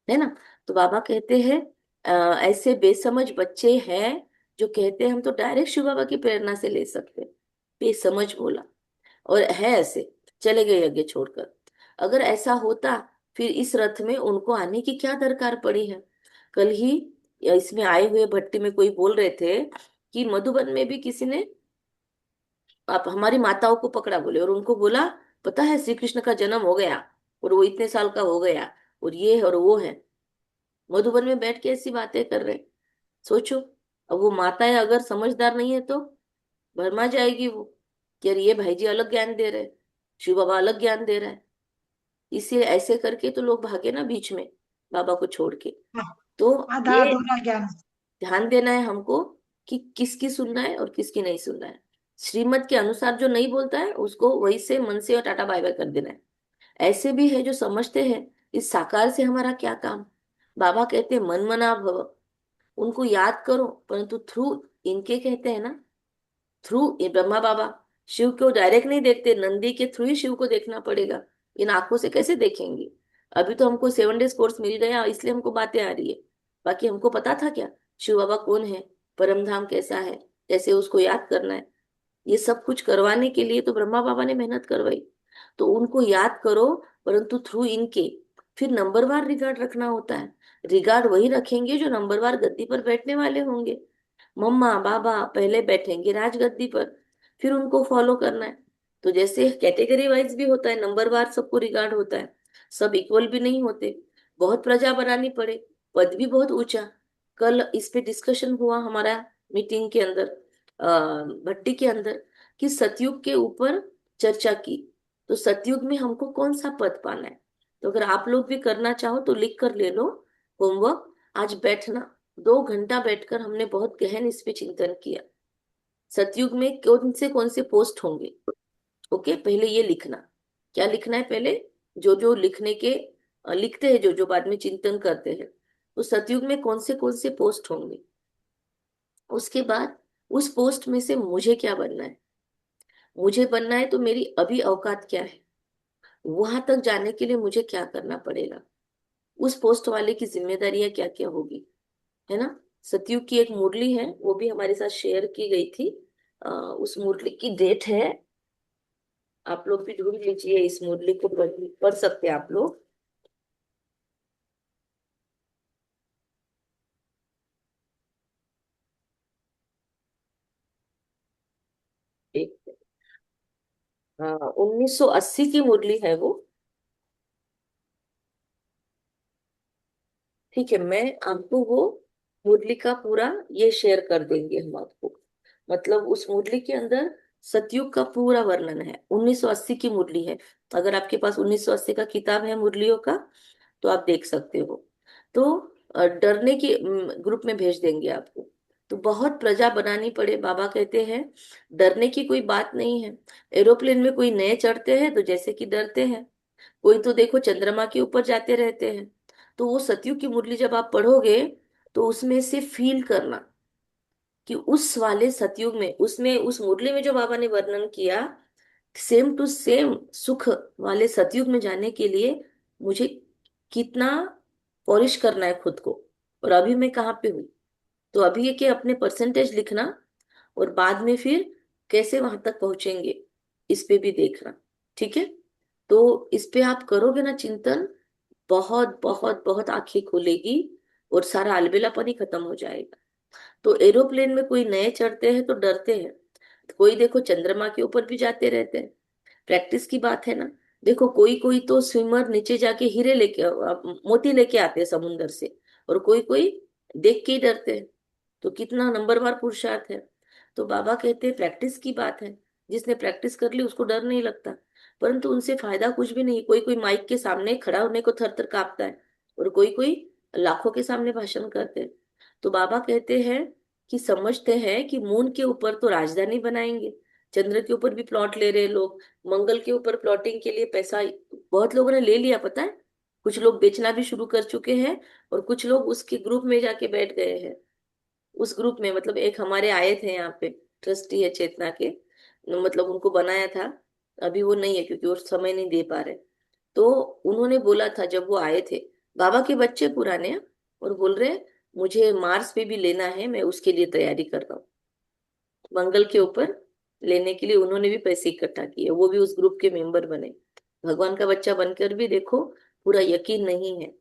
है ना? तो बाबा कहते हैं ऐसे बेसमझ बच्चे हैं जो कहते हैं हम तो डायरेक्ट शिव बाबा की प्रेरणा से ले सकते हैं। बेसमझ बोला, और है ऐसे, चले गए यज्ञ छोड़कर। अगर ऐसा होता, फिर इस रथ में उनको आने की क्या दरकार पड़ी है? कल ही इसमें आए हुए भट्टी में कोई बोल रहे थे कि मधुबन में भी किसी ने आप हमारी माताओं को पकड़ा, बोले, और उनको बोला पता है श्री कृष्ण का जन्म हो गया, और वो इतने साल का हो गया, और ये है और वो है। मधुबन में बैठ के ऐसी बातें कर रहे। सोचो, अब वो माताएं अगर समझदार नहीं है तो भरमा जाएगी वो, कि यार ये भाई जी अलग ज्ञान दे रहे, शिव बाबा अलग ज्ञान दे रहा है। इसीलिए ऐसे करके तो लोग भागे ना बीच में, बाबा को छोड़ के। हाँ, तो आधा ये अधूरा ज्ञान। ध्यान देना है हमको कि किसकी सुनना है और किसकी नहीं सुनना है। श्रीमत के अनुसार जो नहीं बोलता है उसको वही से मन से और टाटा बाय बाय कर देना है। ऐसे भी है जो समझते हैं इस साकार से हमारा क्या काम। बाबा कहते हैं मन मना भव, उनको याद करो, परंतु थ्रू इनके, कहते हैं ना, थ्रू ये ब्रह्मा बाबा शिव को डायरेक्ट नहीं देखते, नंदी के थ्रू ही शिव को देखना पड़ेगा। इन आंखों से कैसे देखेंगे? अभी तो हमको 7 डेज कोर्स मिल गया इसलिए हमको बातें आ रही है, बाकी हमको पता था क्या शिव बाबा कौन है, परम धाम कैसा है, कैसे उसको याद करना है? ये सब कुछ करवाने के लिए तो ब्रह्मा बाबा ने मेहनत करवाई। तो उनको याद करो, परंतु थ्रू इनके। फिर नंबरवार रिगार्ड रखना होता है। रिगार्ड वही रखेंगे जो नंबरवार गद्दी पर बैठने वाले होंगे। मम्मा बाबा पहले बैठेंगे राजगद्दी पर, फिर उनको फॉलो करना है। तो जैसे कैटेगरी वाइज भी होता है, नंबरवार सबको रिगार्ड होता है, सब इक्वल भी नहीं होते, बहुत प्रजा बनानी पड़े, पद भी बहुत ऊंचा। कल इस पे डिस्कशन हुआ हमारा मीटिंग के अंदर, भट्टी के अंदर, कि सतयुग के ऊपर चर्चा की। तो सतयुग में हमको कौन सा पद पाना है? तो अगर आप लोग भी करना चाहो तो लिख कर ले लो होमवर्क, आज बैठना, 2 घंटा बैठकर हमने बहुत गहन इस पे चिंतन किया। सतयुग में कौन से पोस्ट होंगे। ओके, पहले ये लिखना। क्या लिखना है पहले? जो जो लिखने के लिखते हैं, जो जो बाद में चिंतन करते हैं, तो सतयुग में कौन से पोस्ट होंगे। उसके बाद उस पोस्ट में से मुझे क्या बनना है। मुझे बनना है तो मेरी अभी औकात क्या है, वहां तक जाने के लिए मुझे क्या करना पड़ेगा, उस पोस्ट वाले की जिम्मेदारियां क्या क्या होगी, है ना। सतयुग की एक मुरली है, वो भी हमारे साथ शेयर की गई थी। उस मुरली की डेट है, आप लोग भी ढूंढ लीजिए, इस मुरली को पढ़ सकते हैं आप लोग। एक 1980 की मुरली है वो। ठीक है, मैं आपको वो मुरली का पूरा ये शेयर कर देंगे हम आपको। मतलब उस मुरली के अंदर सतयुग का पूरा वर्णन है। 1980 की मुरली है। अगर आपके पास 1980 का किताब है मुरलियों का, तो आप देख सकते हो। तो डरने की ग्रुप में भेज देंगे आपको। तो बहुत प्रजा बनानी पड़े, बाबा कहते हैं डरने की कोई बात नहीं है। एरोप्लेन में कोई नए चढ़ते हैं तो जैसे कि डरते हैं, कोई तो देखो चंद्रमा के ऊपर जाते रहते हैं। तो वो सतयुग की मुरली जब आप पढ़ोगे, तो उसमें से फील करना कि उस वाले सतयुग में, उसमें उस मुरली में जो बाबा ने वर्णन किया, सेम टू सेम सुख वाले सतयुग में जाने के लिए मुझे कितना पॉलिश करना है खुद को, और अभी मैं कहाँ पे हूँ। तो अभी ये कि अपने परसेंटेज लिखना, और बाद में फिर कैसे वहां तक पहुंचेंगे, इस पे भी देखना। ठीक है, तो इस पे आप करोगे ना चिंतन, बहुत बहुत बहुत आंखें खुलेगी, और सारा अलबेलापन ही खत्म हो जाएगा। तो एरोप्लेन में कोई नए चढ़ते हैं तो डरते हैं, कोई देखो चंद्रमा के ऊपर भी जाते रहते हैं। प्रैक्टिस की बात है ना। देखो कोई कोई तो स्विमर नीचे जाके हीरे लेके मोती लेके आते हैं समुंदर से, और कोई कोई देख के ही डरते हैं। तो कितना नंबरवार पुरुषार्थ है। तो बाबा कहते हैं प्रैक्टिस की बात है। जिसने प्रैक्टिस कर ली उसको डर नहीं लगता। परंतु उनसे फायदा कुछ भी नहीं। कोई कोई माइक के सामने खड़ा होने को थर थर कांपता है, और कोई कोई लाखों के सामने भाषण करते हैं। तो बाबा कहते हैं कि समझते हैं कि मून के ऊपर तो राजधानी बनाएंगे, चंद्र के ऊपर भी प्लॉट ले रहे लोग, मंगल के ऊपर प्लॉटिंग के लिए पैसा बहुत लोगों ने ले लिया, पता है। कुछ लोग बेचना भी शुरू कर चुके हैं, और कुछ लोग उसके ग्रुप में जाके बैठ गए हैं। उस ग्रुप में मतलब एक हमारे आए थे यहाँ पे, ट्रस्टी है चेतना के, मतलब उनको बनाया था। अभी वो नहीं है क्योंकि वो समय नहीं दे पा रहे। तो उन्होंने बोला था जब वो आए थे, बाबा के बच्चे पुराने हैं, और बोल रहे मुझे मार्स पे भी लेना है, मैं उसके लिए तैयारी कर रहा हूँ। मंगल के ऊपर लेने के लिए उन्होंने भी पैसे इकट्ठा किए, वो भी उस ग्रुप के मेंबर बने। भगवान का बच्चा बनकर भी देखो पूरा यकीन नहीं है।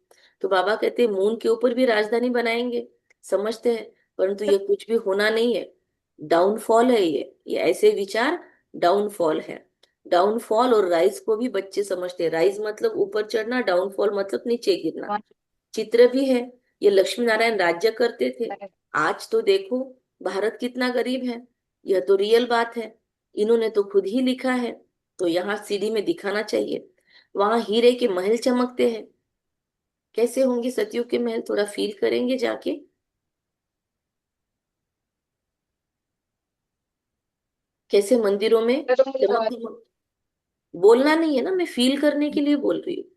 तो बाबा कहते हैं मून के ऊपर भी राजधानी बनाएंगे, समझते हैं, परंतु ये कुछ भी होना नहीं है। डाउनफॉल है ये ऐसे विचार डाउनफॉल है। डाउनफॉल और राइज को भी बच्चे समझते हैं। राइज मतलब ऊपर चढ़ना, डाउनफॉल मतलब नीचे गिरना। चित्र भी है। ये लक्ष्मी नारायण राज्य करते थे। आज तो देखो भारत कितना गरीब है। यह तो रियल बात है, इन्होंने तो खुद ही लिखा है। तो यहाँ सीडी में दिखाना चाहिए। वहां हीरे के महल चमकते हैं। कैसे होंगे सतयुग के महल, थोड़ा फील करेंगे जाके। कैसे मंदिरों में चमक, बोलना नहीं है ना, मैं फील करने के लिए बोल रही हूँ।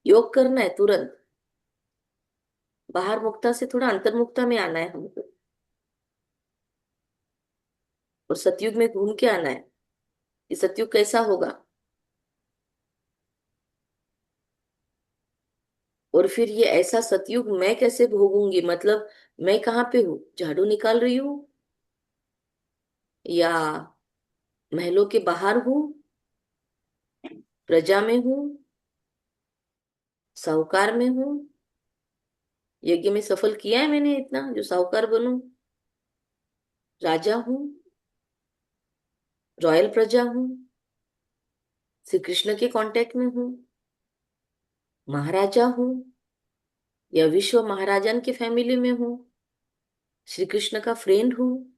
योग करना है तुरंत, बाहर मुक्ता से थोड़ा अंतर्मुक्ता में आना है हमको, और सतयुग में घूम के आना है कि सतयुग कैसा होगा। और फिर ये ऐसा सतयुग मैं कैसे भोगूंगी, मतलब मैं कहाँ पे हूँ, झाड़ू निकाल रही हूँ, या महलों के बाहर हूँ, प्रजा में हूँ, साहूकार में हूँ। यज्ञ में सफल किया है मैंने इतना जो साहूकार बनूं, राजा हूँ, रॉयल प्रजा हूँ, श्री कृष्ण के कांटेक्ट में हूँ, महाराजा हूँ, या विश्व महाराजन के फैमिली में हूँ, श्री कृष्ण का फ्रेंड हूँ,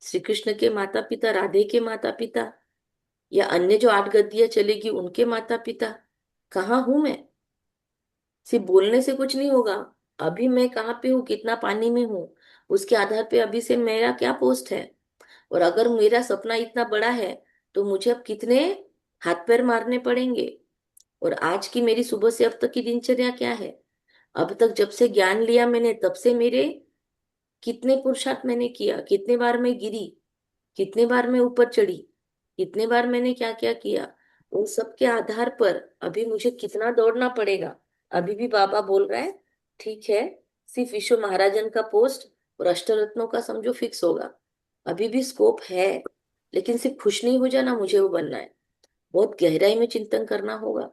श्री कृष्ण के माता पिता, राधे के माता पिता, या अन्य जो 8 गद्दियां चलेगी उनके माता पिता। कहाँ हूं मैं? सिर्फ बोलने से कुछ नहीं होगा। अभी मैं कहाँ पे हूँ, कितना पानी में हूँ, उसके आधार पे अभी से मेरा क्या पोस्ट है। और अगर मेरा सपना इतना बड़ा है तो मुझे अब कितने हाथ पैर मारने पड़ेंगे। और आज की मेरी सुबह से अब तक की दिनचर्या क्या है। अब तक जब से ज्ञान लिया मैंने तब से मेरे कितने पुरुषार्थ मैंने किया, कितने बार मैं गिरी, कितने बार मैं ऊपर चढ़ी, कितने बार मैंने क्या क्या किया। उन सब के आधार पर अभी मुझे कितना दौड़ना पड़ेगा। अभी भी बाबा बोल रहा है ठीक है, सिर्फ विश्व महाराजन का पोस्ट और अष्टरत्नों का समझो फिक्स होगा। अभी भी स्कोप है, लेकिन सिर्फ खुश नहीं हो जाना, मुझे वो बनना है। बहुत गहराई में चिंतन करना होगा,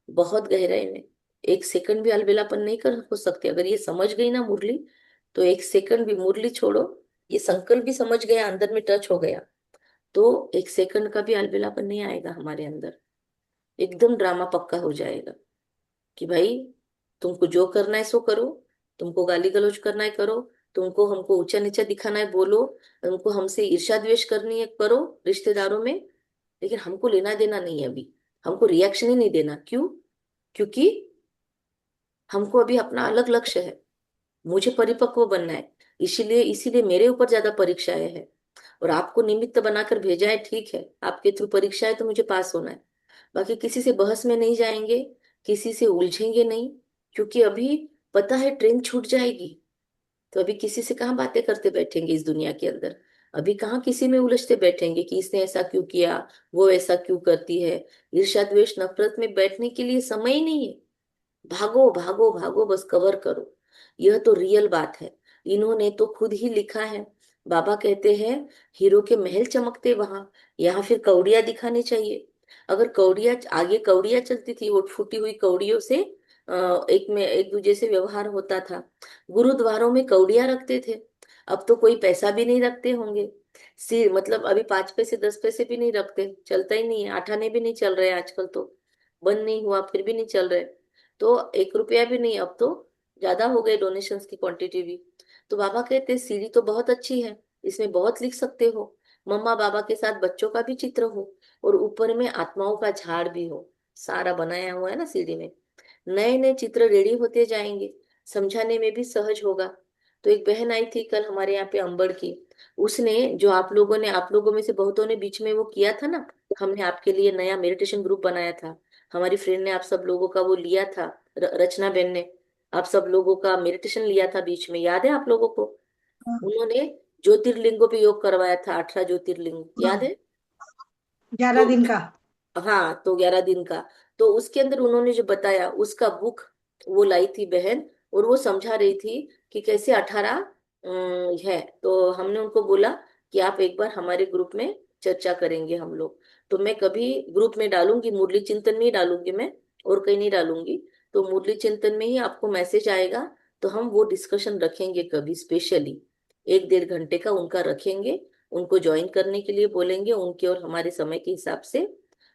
बहुत गहराई में। एक सेकंड भी अलबेलापन नहीं कर हो सकते। अगर ये समझ गई ना मुरली, तो एक सेकंड भी, मुरली छोड़ो, ये संकल्प भी समझ गया, अंदर में टच हो गया, तो एक सेकंड का भी अलबेलापन नहीं आएगा हमारे अंदर। एकदम ड्रामा पक्का हो जाएगा कि भाई तुमको जो करना है सो करो, तुमको गाली गलौज करना है करो, तुमको हमको ऊंचा नीचा दिखाना है बोलो, तुमको हमसे ईर्ष्या द्वेष करनी है करो रिश्तेदारों में, लेकिन हमको लेना देना नहीं है अभी। हमको रिएक्शन ही नहीं देना। क्यों? क्योंकि हमको अभी अपना अलग लक्ष्य है, मुझे परिपक्व बनना है। इसीलिए इसीलिए मेरे ऊपर ज्यादा परीक्षाएं है। और आपको निमित्त बनाकर भेजा है, ठीक है, आपके थ्रू परीक्षा है तो मुझे पास होना है। बाकी किसी से बहस में नहीं जाएंगे, किसी से उलझेंगे नहीं, क्योंकि अभी पता है ट्रेन छूट जाएगी। तो अभी किसी से कहाँ बातें करते बैठेंगे इस दुनिया के अंदर। अभी कहाँ किसी में उलझते बैठेंगे कि इसने ऐसा क्यों किया, वो ऐसा क्यों करती है। ईर्ष्या द्वेष नफरत में बैठने के लिए समय ही नहीं है। भागो भागो भागो, बस कवर करो। यह तो रियल बात है, इन्होंने तो खुद ही लिखा है। बाबा कहते हैं हीरो के महल चमकते वहां, यहाँ फिर कौड़ियां दिखानी चाहिए। अगर कौड़ियां आगे, कौड़ियां चलती थी, वो फूटी हुई कौड़ियों से एक में एक दूसरे से व्यवहार होता था। गुरुद्वारों में कौड़ियां रखते थे। अब तो कोई पैसा भी नहीं रखते होंगे। सिर मतलब अभी 5 पैसे 10 पैसे भी नहीं रखते, चलता ही नहीं है। आठाने भी नहीं चल रहे आजकल तो, बंद नहीं हुआ फिर भी नहीं चल रहे। तो 1 रुपया भी नहीं, अब तो ज्यादा हो गए डोनेशंस की क्वांटिटी भी। तो बाबा कहते हैं सीढ़ी तो बहुत अच्छी है, इसमें बहुत लिख सकते हो। मम्मा बाबा के साथ बच्चों का भी चित्र हो, और ऊपर में आत्माओं का झाड़ भी हो। सारा बनाया हुआ है ना सीढ़ी में। नए नए चित्र रेडी होते जाएंगे, समझाने में भी सहज होगा। तो एक बहन आई थी कल हमारे यहाँ पे अंबड़ की, उसने जो आप लोगों ने, आप लोगों में से बहुतों ने बीच में वो किया था ना, हमने आपके लिए नया मेडिटेशन ग्रुप बनाया था। हमारी फ्रेंड ने आप सब लोगों का वो लिया था, रचना बेन ने आप सब लोगों का मेडिटेशन लिया था बीच में, याद है आप लोगों को? उन्होंने ज्योतिर्लिंगों पे योग करवाया था, 18 ज्योतिर्लिंग, याद है? 11 दिन तो का। हाँ, तो 11 दिन का। तो उसके अंदर उन्होंने जो बताया उसका बुक वो लाई थी बहन, और वो समझा रही थी कि कैसे 18 है। तो हमने उनको बोला कि आप एक बार हमारे ग्रुप में चर्चा करेंगे हम लोग। तो मैं कभी ग्रुप में डालूंगी, मुरली चिंतन में ही डालूंगी मैं, और कहीं नहीं डालूंगी। तो मुरली चिंतन में ही आपको मैसेज आएगा। तो हम वो डिस्कशन रखेंगे कभी स्पेशली, 1 1.5 घंटे का उनका रखेंगे। उनको ज्वाइन करने के लिए बोलेंगे, उनके और हमारे समय के हिसाब से,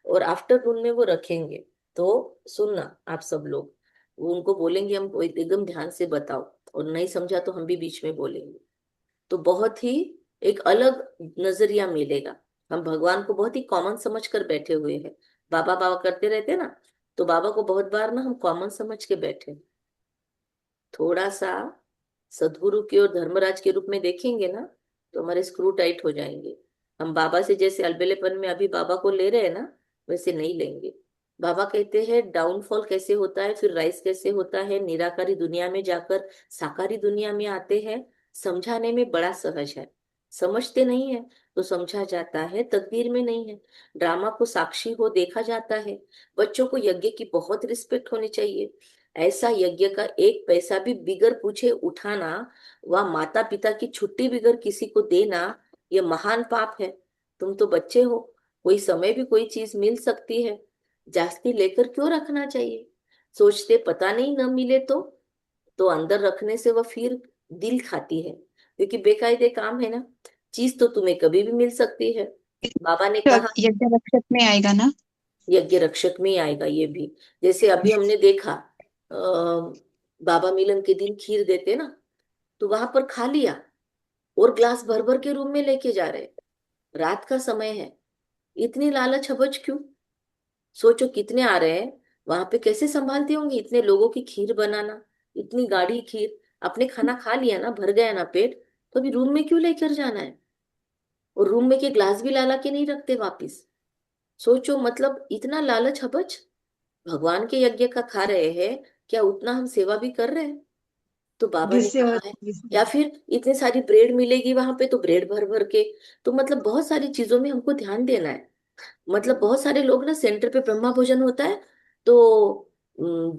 और आफ्टरनून में वो रखेंगे। तो सुनना आप सब लोग, वो उनको बोलेंगे हम एकदम ध्यान से बताओ, और नहीं समझा तो हम भी बीच में बोलेंगे। तो बहुत ही एक अलग नजरिया मिलेगा। हम भगवान को बहुत ही कॉमन समझ कर बैठे हुए हैं। बाबा बाबा करते रहते हैं ना, तो बाबा को बहुत बार ना हम कॉमन समझ के बैठे हैं। थोड़ा सा सदगुरु के और धर्मराज के रूप में देखेंगे ना, तो हमारे स्क्रू टाइट हो जाएंगे। हम बाबा से जैसे अलबेलेपन में अभी बाबा को ले रहे हैं ना, वैसे नहीं लेंगे। बाबा कहते हैं डाउनफॉल कैसे होता है, फिर राइज कैसे होता है, निराकारी दुनिया में जाकर साकारी दुनिया में आते हैं। समझाने में बड़ा सहज है, समझते नहीं है तो समझा जाता है, तकदीर में नहीं है। ड्रामा को साक्षी हो देखा जाता है। बच्चों को यज्ञ की बहुत रिस्पेक्ट होनी चाहिए। ऐसा यज्ञ का 1 पैसा भी बिगर पूछे उठाना, व माता पिता की छुट्टी बिगर किसी को देना, यह महान पाप है। तुम तो बच्चे हो, कोई समय भी कोई चीज मिल सकती है, जास्ती लेकर क्यों रखना चाहिए। सोचते पता नहीं न मिले तो अंदर रखने से वह फिर दिल खाती है, क्योंकि बेकायदे काम है ना। चीज तो तुम्हें कभी भी मिल सकती है। बाबा ने कहा यज्ञ रक्षक में आएगा ना। यज्ञ रक्षक में ही आएगा ये भी। जैसे अभी हमने देखा बाबा मिलन के दिन खीर देते ना, तो वहां पर खा लिया, और ग्लास भर भर के रूम में लेके जा रहे। रात का समय है, इतनी लालच हबच क्यों? सोचो कितने आ रहे हैं, वहां पे कैसे संभालती होंगी इतने लोगों की खीर बनाना, इतनी गाढ़ी खीर। आपने खाना खा लिया ना, भर गया ना पेट, तो अभी रूम में क्यों लेकर जाना है? और रूम में के ग्लास भी ला ला के नहीं रखते वापिस। सोचो, मतलब इतना लालच हबच। भगवान के यज्ञ का खा रहे हैं, क्या उतना हम सेवा भी कर रहे हैं? तो बाबा ने जिससे कहा है, या फिर इतनी सारी ब्रेड मिलेगी वहां पे तो ब्रेड भर भर के। तो मतलब बहुत सारी चीजों में हमको ध्यान देना है। मतलब बहुत सारे लोग ना सेंटर पे ब्रह्मा भोजन होता है तो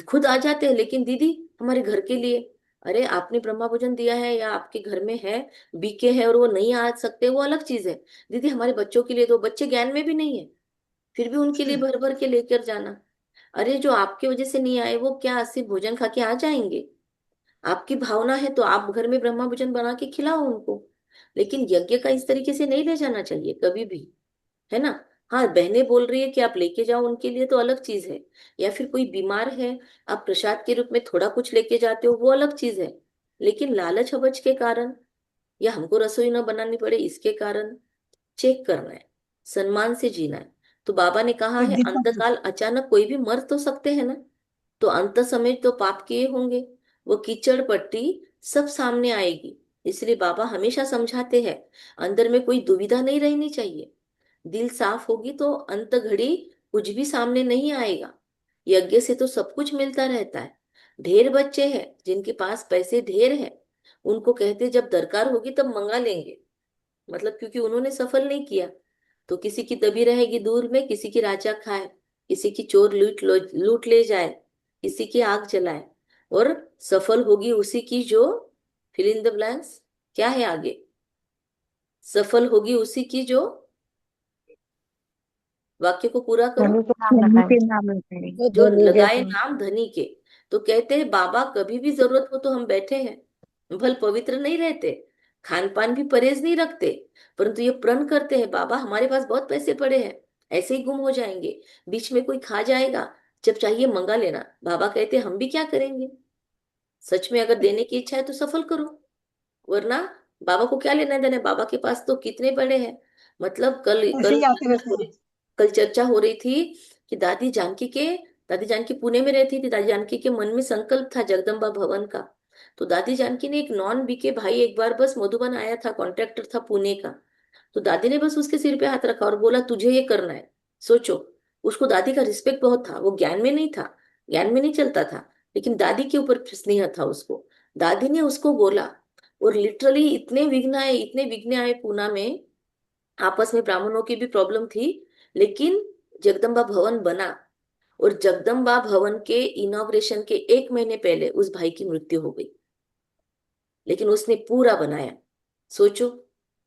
खुद आ जाते हैं, लेकिन दीदी हमारे घर के लिए। अरे आपने ब्रह्मा भोजन दिया है या आपके घर में है, बीके है और वो नहीं आ सकते, वो अलग चीज है। दीदी हमारे बच्चों के लिए, तो बच्चे ज्ञान में भी नहीं है, फिर भी उनके लिए भर भर के लेकर जाना। अरे जो आपकी वजह से नहीं आए वो क्या सिर्फ भोजन खा के आ जाएंगे? आपकी भावना है तो आप घर में ब्रह्मा भोजन बना के खिलाओ उनको। लेकिन यज्ञ का इस तरीके से नहीं ले जाना चाहिए कभी भी, है ना? हाँ, बहनें बोल रही है कि आप लेके जाओ उनके लिए, तो अलग चीज है। या फिर कोई बीमार है, आप प्रसाद के रूप में थोड़ा कुछ लेके जाते हो, वो अलग चीज है। लेकिन लालच हवच के कारण, या हमको रसोई न बनानी पड़े इसके कारण, चेक करना है, सम्मान से जीना है। तो बाबा ने कहा एक है दिन का अंतकाल अचानक कोई भी मर तो सकते हैं ना, तो अंत समय तो पाप किए होंगे, वो कीचड़ पट्टी सब सामने आएगी। इसलिए बाबा हमेशा समझाते हैं, अंदर में कोई दुविधा नहीं रहनी चाहिए। दिल साफ होगी तो अंत घड़ी कुछ भी सामने नहीं आएगा। यज्ञ से तो सब कुछ मिलता रहता है। ढेर बच्चे हैं जिनके पास पैसे ढेर है, उनको कहते जब दरकार होगी तब मंगा लेंगे। मतलब क्योंकि उन्होंने सफल नहीं किया, तो किसी की दबी रहेगी दूर में, किसी की राजा खाए, किसी की चोर लूट ले जाए, किसी की आग जलाए। और सफल होगी उसी की जो, फिल इन द ब्लैंक्स, क्या है आगे, सफल होगी उसी की जो, वाक्य को पूरा करो। धनी के नाम धनी लगाए, के नाम लगाए। वो जो धनी लगाए जैसे। नाम धनी के। तो कहते हैं बाबा कभी भी जरूरत हो तो हम बैठे हैं। भल पवित्र नहीं रहते, खान पान भी परहेज नहीं रखते, परंतु ये प्रण करते हैं बाबा हमारे पास बहुत पैसे पड़े हैं, ऐसे ही गुम हो जाएंगे, बीच में कोई खा जाएगा, जब चाहिए मंगा लेना। बाबा कहते हैं हम भी क्या करेंगे? सच में अगर देने की इच्छा है तो सफल करो, वरना बाबा को क्या लेना देना है? बाबा के पास तो कितने बड़े हैं। मतलब कल ऐसे कल ही आते रहते हैं। कल चर्चा हो रही थी कि दादी जानकी पुणे में रहती थी। दादी जानकी के मन में संकल्प था जगदम्बा भवन का। तो दादी जानकी ने एक नॉन बीके भाई एक बार बस मधुबन आया था, कॉन्ट्रैक्टर था पुणे का। तो दादी ने बस उसके सिर पे हाथ रखा और बोला तुझे ये करना है। सोचो, उसको दादी का रिस्पेक्ट बहुत था, वो ज्ञान में नहीं था, ज्ञान में नहीं चलता था, लेकिन दादी के ऊपर स्नेह था उसको। दादी ने उसको बोला, और लिटरली इतने विघ्न आए पूना में। आपस में ब्राह्मणों की भी प्रॉब्लम थी, लेकिन जगदम्बा भवन बना। और जगदम्बा भवन के इनॉग्रेशन के 1 महीने पहले उस भाई की मृत्यु हो गई, लेकिन उसने पूरा बनाया। सोचो,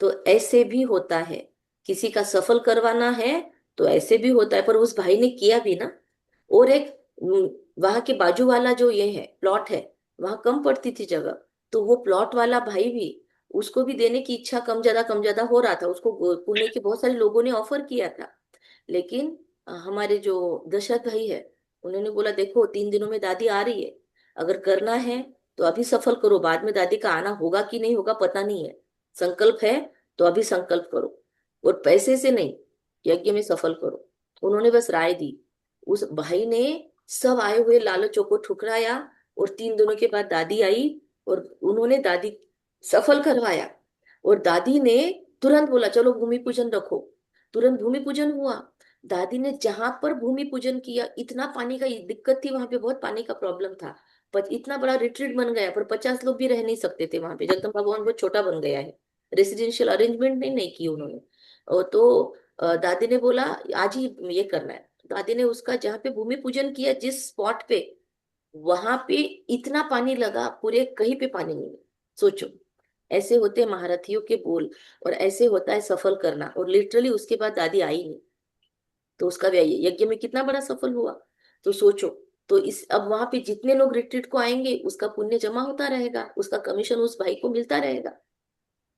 तो ऐसे भी होता है, किसी का सफल करवाना है तो ऐसे भी होता है, पर उस भाई ने किया भी ना। और एक वहां के बाजू वाला जो ये है प्लॉट है, वहां कम पड़ती थी जगह, तो वो प्लॉट वाला भाई भी, उसको भी देने की इच्छा कम ज्यादा हो रहा था, उसको पुणे के बहुत सारे लोगों ने ऑफर किया था। लेकिन हमारे जो दशरथ भाई है, उन्होंने बोला देखो 3 दिनों में दादी आ रही है, अगर करना है तो अभी सफल करो, बाद में दादी का आना होगा कि नहीं होगा पता नहीं है, संकल्प है तो अभी संकल्प करो, और पैसे से नहीं, यज्ञ में सफल करो। उन्होंने बस राय दी। उस भाई ने सब आए हुए लालचों को ठुकराया, और 3 दिनों के बाद दादी आई, और उन्होंने दादी सफल करवाया। और दादी ने तुरंत बोला चलो भूमि पूजन रखो, तुरंत भूमि पूजन हुआ। दादी ने जहां पर भूमि पूजन किया, इतना पानी का दिक्कत थी वहां पे, बहुत पानी का प्रॉब्लम था, पर इतना बड़ा रिट्रीट बन गया, पर 50 लोग भी रह नहीं सकते थे वहां पे, जगदम्बा भवन बहुत छोटा बन गया है, रेसिडेंशियल अरेंजमेंट नहीं की उन्होंने। और तो दादी ने बोला आज ही ये करना है। तो दादी ने उसका जहाँ पे भूमि पूजन किया जिस स्पॉट पे, वहां पे इतना पानी लगा, पूरे कहीं पे पानी नहीं है। सोचो, ऐसे होते हैं महारथियों के बोल, और ऐसे होता है सफल करना। और लिटरली उसके बाद दादी आई नहीं, तो उसका यज्ञ में कितना बड़ा सफल हुआ। तो सोचो, तो इस अब वहां पे जितने लोग रिट्रीट को आएंगे उसका पुण्य जमा होता रहेगा, उसका कमीशन उस भाई को मिलता रहेगा।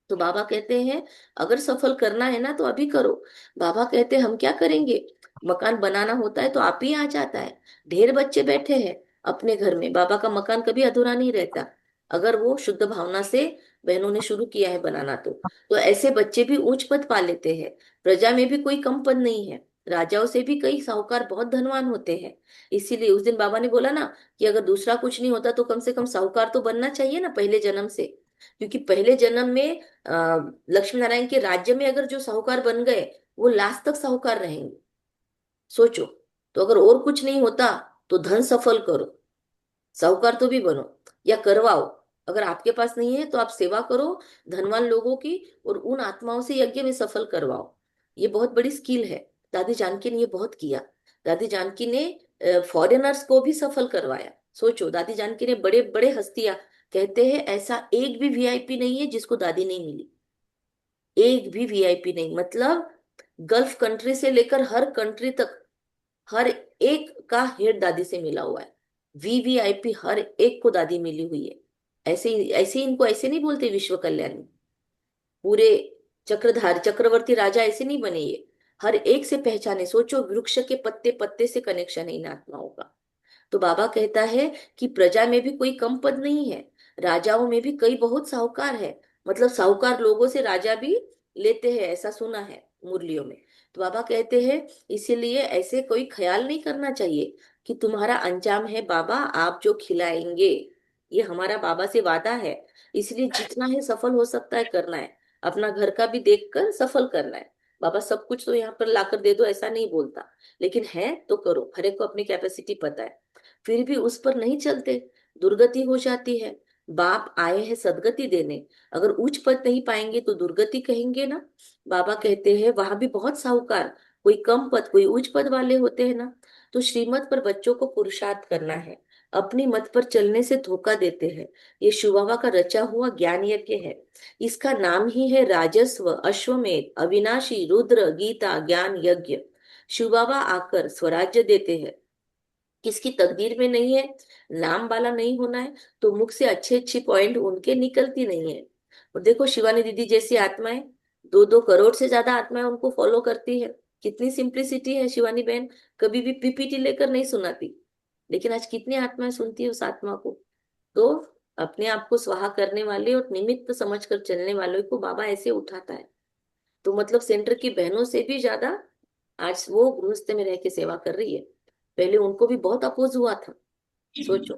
तो बाबा कहते हैं अगर सफल करना है ना तो अभी करो। बाबा कहते हैं हम क्या करेंगे, मकान बनाना होता है तो आप ही आ जाता है। ढेर बच्चे बैठे हैं अपने घर में, बाबा का मकान कभी अधूरा नहीं रहता, अगर वो शुद्ध भावना से बहनों ने शुरू किया है बनाना तो ऐसे बच्चे भी ऊंच पद पा लेते हैं, प्रजा में भी कोई कम पद नहीं है। राजाओं से भी कई साहूकार बहुत धनवान होते हैं। इसीलिए उस दिन बाबा ने बोला ना कि अगर दूसरा कुछ नहीं होता तो कम से कम साहूकार तो बनना चाहिए ना पहले जन्म से। क्योंकि पहले जन्म में लक्ष्मी नारायण के राज्य में अगर जो साहूकार बन गए वो लास्ट तक साहूकार रहेंगे। सोचो। तो अगर और कुछ नहीं होता तो धन सफल करो, साहूकार तो भी बनो, या करवाओ। अगर आपके पास नहीं है तो आप सेवा करो धनवान लोगों की, और उन आत्माओं से यज्ञ में सफल करवाओ। ये बहुत बड़ी स्किल है। दादी जानकी ने ये बहुत किया। दादी जानकी ने फॉरेनर्स को भी सफल करवाया। सोचो, दादी जानकी ने बड़े बड़े हस्तियां, कहते हैं ऐसा एक भी वीआईपी नहीं है जिसको दादी नहीं मिली। एक भी वीआईपी नहीं, मतलब गल्फ कंट्री से लेकर हर कंट्री तक हर एक का हेड दादी से मिला हुआ है। वीवीआईपी हर एक को दादी मिली हुई है। ऐसे ऐसे इनको ऐसे नहीं बोलते विश्व कल्याणी। पूरे चक्रधारी चक्रवर्ती राजा ऐसे नहीं बने ये। हर एक से पहचाने। सोचो, वृक्ष के पत्ते पत्ते से कनेक्शन है इन आत्माओं का। तो बाबा कहता है कि प्रजा में भी कोई कम पद नहीं है, राजाओं में भी कई बहुत साहूकार है। मतलब साहूकार लोगों से राजा भी लेते हैं, ऐसा सुना है मुरलियों में। तो बाबा कहते हैं इसीलिए ऐसे कोई ख्याल नहीं करना चाहिए कि तुम्हारा अंजाम है बाबा आप जो खिलाएंगे। ये हमारा बाबा से वादा है। इसलिए जितना है सफल हो सकता है करना है। अपना घर का भी देखकर सफल करना है। बाबा सब कुछ तो यहाँ पर लाकर दे दो ऐसा नहीं बोलता, लेकिन है तो करो। हर एक को अपनी कैपेसिटी पता है। फिर भी उस पर नहीं चलते, दुर्गति हो जाती है। बाप आए हैं सदगति देने, अगर उच्च पद नहीं पाएंगे तो दुर्गति कहेंगे ना। बाबा कहते हैं वहां भी बहुत साहूकार, कोई कम पद कोई उच्च पद वाले होते हैं ना। तो श्रीमत पर बच्चों को पुरुषार्थ करना है, अपनी मत पर चलने से धोखा देते हैं। ये शिव बाबा का रचा हुआ ज्ञान यज्ञ है। इसका नाम ही है राजस्व अश्वमेध अविनाशी रुद्र गीता ज्ञान यज्ञ। शिव बाबा आकर स्वराज्य देते हैं। किसकी तकदीर में नहीं है, नाम वाला नहीं होना है तो मुख से अच्छे अच्छे पॉइंट उनके निकलती नहीं है। और देखो शिवानी दीदी जैसी आत्माएं, 2-2 करोड़ से ज्यादा आत्माएं उनको फॉलो करती है। कितनी सिंप्लिसिटी है शिवानी बहन। कभी भी पीपीटी लेकर नहीं सुनाती, लेकिन आज कितनी आत्माएं सुनती है उस आत्मा को। तो अपने आप को स्वाहा करने वाले और निमित्त समझकर चलने वालों को बाबा ऐसे उठाता है। तो मतलब सेंटर की बहनों से भी ज्यादा आज वो गृहस्थ में रह के सेवा कर रही है। पहले उनको भी बहुत अपोज हुआ था, सोचो।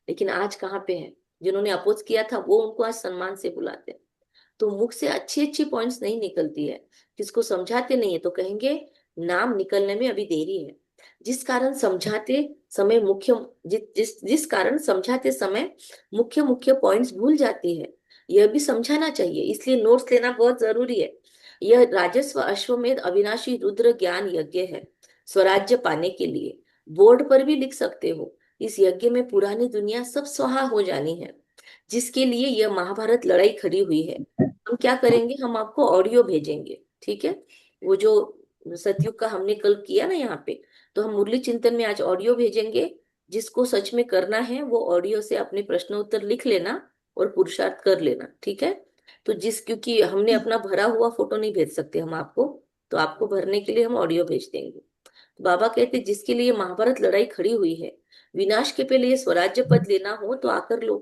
लेकिन आज कहाँ पे है, जिन्होंने अपोज किया था वो उनको आज सम्मान से बुलाते हैं। तो मुख से अच्छी अच्छी पॉइंट्स नहीं निकलती है, किसको समझाते नहीं है तो कहेंगे नाम निकलने में अभी देरी है। जिस कारण समझाते समय मुख्य जिस कारण समझाते समय मुख्य मुख्य पॉइंट्स भूल जाती है, यह भी समझाना चाहिए। इसलिए नोट्स लेना बहुत जरूरी है। यह राजस्व अश्वमेध अविनाशी रुद्र ज्ञान यज्ञ है स्वराज्य पाने के लिए। बोर्ड पर भी लिख सकते हो, इस यज्ञ में पुरानी दुनिया सब स्वाहा हो जानी है, जिसके लिए यह महाभारत लड़ाई खड़ी हुई है। हम क्या करेंगे, हम आपको ऑडियो भेजेंगे, ठीक है। वो जो सतयुग का हमने कल किया ना यहाँ पे, तो हम मुरली चिंतन में आज ऑडियो भेजेंगे। जिसको सच में करना है वो ऑडियो से अपने प्रश्न उत्तर लिख लेना और पुरुषार्थ कर लेना, ठीक है। तो क्योंकि हमने अपना भरा हुआ फोटो नहीं भेज सकते हम आपको, तो आपको भरने के लिए हम ऑडियो भेज देंगे। तो बाबा कहते जिसके लिए महाभारत लड़ाई खड़ी हुई है, विनाश के पहले ये स्वराज्य पद लेना हो तो आकर लो।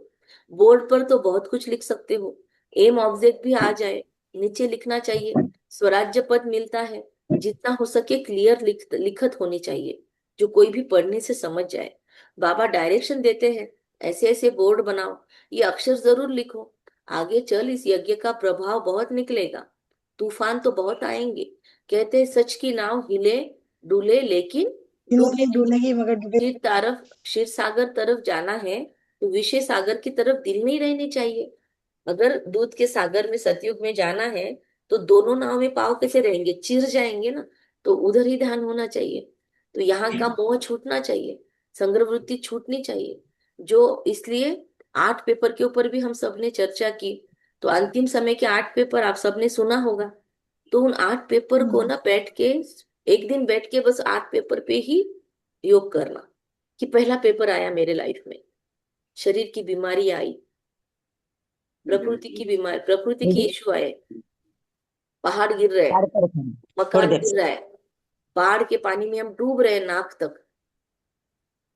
बोर्ड पर तो बहुत कुछ लिख सकते हो, एम ऑब्जेक्ट भी आ जाए, नीचे लिखना चाहिए स्वराज्य पद मिलता है। जितना हो सके क्लियर लिखत होनी चाहिए, जो कोई भी पढ़ने से समझ जाए। बाबा डायरेक्शन देते हैं, ऐसे ऐसे बोर्ड बनाओ, ये अक्षर जरूर लिखो। आगे चल इस यज्ञ का प्रभाव बहुत निकलेगा, तूफान तो बहुत आएंगे। कहते हैं सच की नाव हिले डुले लेकिन डूबे डूबेगी नहीं। डूबेगी मगर डूबेगी। क्षीर सागर तरफ जाना है तो विषय सागर की तरफ दिल नहीं रहनी चाहिए। अगर दूध के सागर में सतयुग में जाना है तो दोनों नाव में पाव कैसे रहेंगे, चिर जाएंगे ना। तो उधर ही ध्यान होना चाहिए। तो यहाँ का मोह छूटना चाहिए, संग्रह वृत्ति छूटनी चाहिए। जो इसलिए 8 पेपर के ऊपर भी हम सबने चर्चा की। तो अंतिम समय के 8 पेपर आप सबने सुना होगा। तो उन 8 पेपर को ना बैठ के, एक दिन बैठ के बस 8 पेपर पे ही योग करना। कि पहला पेपर आया मेरे लाइफ में, शरीर की बीमारी आई, प्रकृति की बीमारी, प्रकृति की इशू आए, पहाड़ गिर रहे, मकान गिर रहा है, बाढ़ के पानी में हम डूब रहे हैं नाक तक,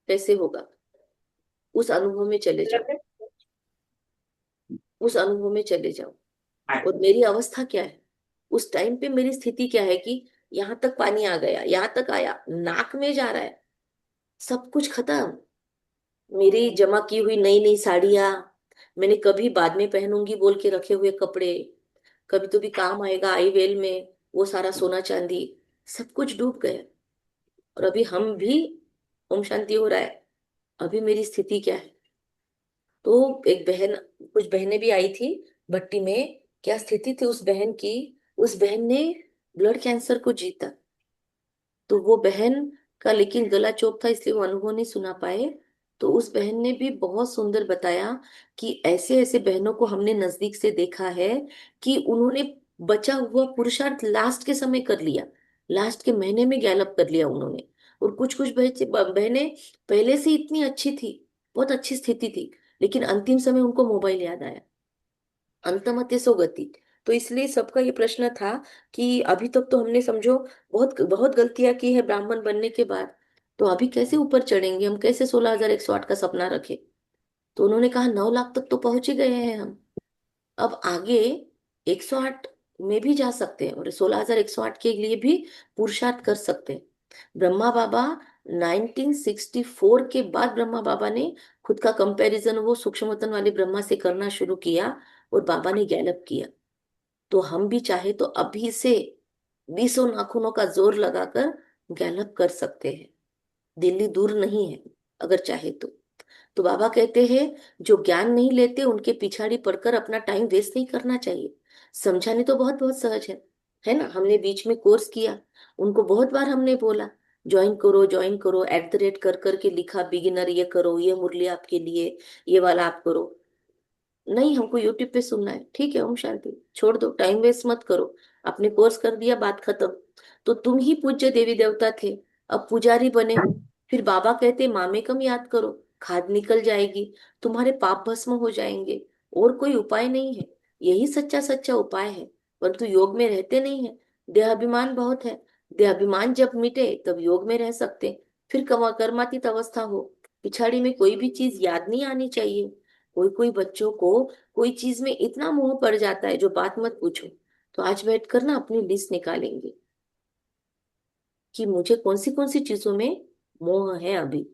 कैसे होगा। उस अनुभव में चले जाओ, उस अनुभव में चले जाओ। और मेरी अवस्था क्या है उस टाइम पे, मेरी स्थिति क्या है कि यहाँ तक पानी आ गया, यहाँ तक आया, नाक में जा रहा है, सब कुछ खत्म। मेरी जमा की हुई नई नई साड़ियां, मैंने कभी बाद में पहनूंगी बोल के रखे हुए कपड़े, कभी तो भी काम आएगा आई वेल में, वो सारा सोना चांदी, सब कुछ डूब गया। और अभी हम भी, ओम शांति हो रहा है, अभी मेरी स्थिति क्या है। तो एक बहन, कुछ बहनें भी आई थी भट्टी में, क्या स्थिति थी उस बहन की, उस बहन ने ब्लड कैंसर को जीता। तो वो बहन का लेकिन गला चौक था, इसलिए वो अनुभव नहीं सुना पाए। तो उस बहन ने भी बहुत सुंदर बताया कि ऐसे ऐसे बहनों को हमने नजदीक से देखा है कि उन्होंने बचा हुआ पुरुषार्थ लास्ट के समय कर लिया, लास्ट के महीने में गैलअप कर लिया उन्होंने। और कुछ कुछ बहनें पहले से इतनी अच्छी थी, बहुत अच्छी स्थिति थी, लेकिन अंतिम समय उनको मोबाइल याद आया, अंतमते सो गति। तो इसलिए सबका ये प्रश्न था कि अभी तक तो हमने समझो बहुत बहुत गलतियां की है ब्राह्मण बनने के बाद, तो अभी कैसे ऊपर चढ़ेंगे हम, कैसे 16,108 का सपना रखे। तो उन्होंने कहा 9 लाख तक तो पहुंच ही गए हैं हम, अब आगे 108 में भी जा सकते हैं और 16,108 के लिए भी पुरुषार्थ कर सकते हैं। ब्रह्मा बाबा 1964 के बाद ब्रह्मा बाबा ने खुद का कंपैरिजन वो सूक्ष्मतन वाले ब्रह्मा से करना शुरू किया और बाबा ने गैलअप किया। तो हम भी चाहे तो अभी से 20 नाखूनों का जोर लगाकर गैलअप कर सकते हैं, दिल्ली दूर नहीं है अगर चाहे तो बाबा कहते हैं जो ज्ञान नहीं लेते उनके पिछाड़ी पड़कर अपना टाइम वेस्ट नहीं करना चाहिए। समझाने तो बहुत बहुत सहज है ना, हमने बीच में कोर्स किया, उनको बहुत बार हमने बोला ज्वाइन करो ज्वाइन करो, @ कर करके लिखा, बिगिनर ये करो, ये मुरली आपके लिए, ये वाला आप करो। नहीं, हमको यूट्यूब पे सुनना है, ठीक है, ओम शांति, छोड़ दो, टाइम वेस्ट मत करो, आपने कोर्स कर दिया, बात खत्म। तो तुम ही पूज्य देवी देवता थे, अब पुजारी बने हो, फिर बाबा कहते मामे कम याद करो, खाद निकल जाएगी, तुम्हारे पाप भस्म हो जाएंगे, और कोई उपाय नहीं है, यही सच्चा सच्चा उपाय है। परंतु योग में रहते नहीं है, देहाभिमान बहुत है, देहाभिमान जब मिटे तब योग में रह सकते, फिर कर्मातीत अवस्था हो, पिछाड़ी में कोई भी चीज याद नहीं आनी चाहिए। कोई कोई बच्चों को कोई चीज में इतना मोह पड़ जाता है जो बात मत पूछो। तो आज बैठकर ना अपनी लिस्ट निकालेंगे कि मुझे कौन सी चीजों में मोह है अभी।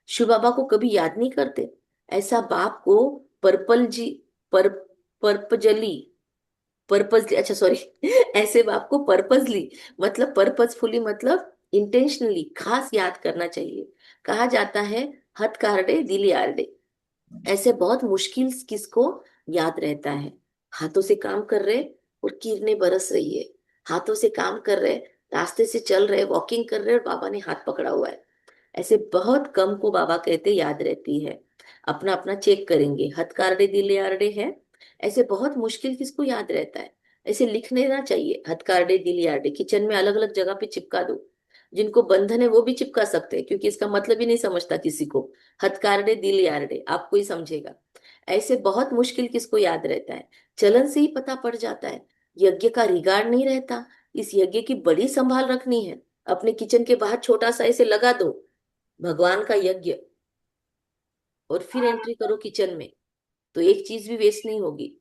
शिव बाबा को कभी याद नहीं करते, ऐसा बाप को पर्पल जी, पर पर्पजली, पर्पजली, अच्छा सॉरी ऐसे बाप को पर्पजली, मतलब पर्पजफुली, मतलब इंटेंशनली खास याद करना चाहिए। कहा जाता है हथ कार्डे दिल यार्डे, ऐसे बहुत मुश्किल किसको याद रहता है। हाथों से काम कर रहे और किरणें बरस रही है, हाथों से काम कर रहे, रास्ते से चल रहे, वॉकिंग कर रहे और बाबा ने हाथ पकड़ा हुआ है, ऐसे बहुत कम को बाबा कहते याद रहती है। अपना अपना चेक करेंगे, हथकारडे दिल यारडे है, ऐसे बहुत मुश्किल किसको याद रहता है। ऐसे लिख लेना चाहिए, हथकारडे दिल यारडे, किचन में अलग अलग जगह पे चिपका दो, जिनको बंधन है वो भी चिपका सकते हैं, क्योंकि इसका मतलब ही नहीं समझता किसी को, हथकारडे दिल यारडे आपको ही समझेगा। ऐसे बहुत मुश्किल किसको याद रहता है, चलन से ही पता पड़ जाता है। यज्ञ का रिगार्ड नहीं रहता, इस यज्ञ की बड़ी संभाल रखनी है। अपने किचन के बाहर छोटा सा ऐसे लगा दो भगवान का यज्ञ, और फिर एंट्री करो किचन में, तो एक चीज भी वेस्ट नहीं होगी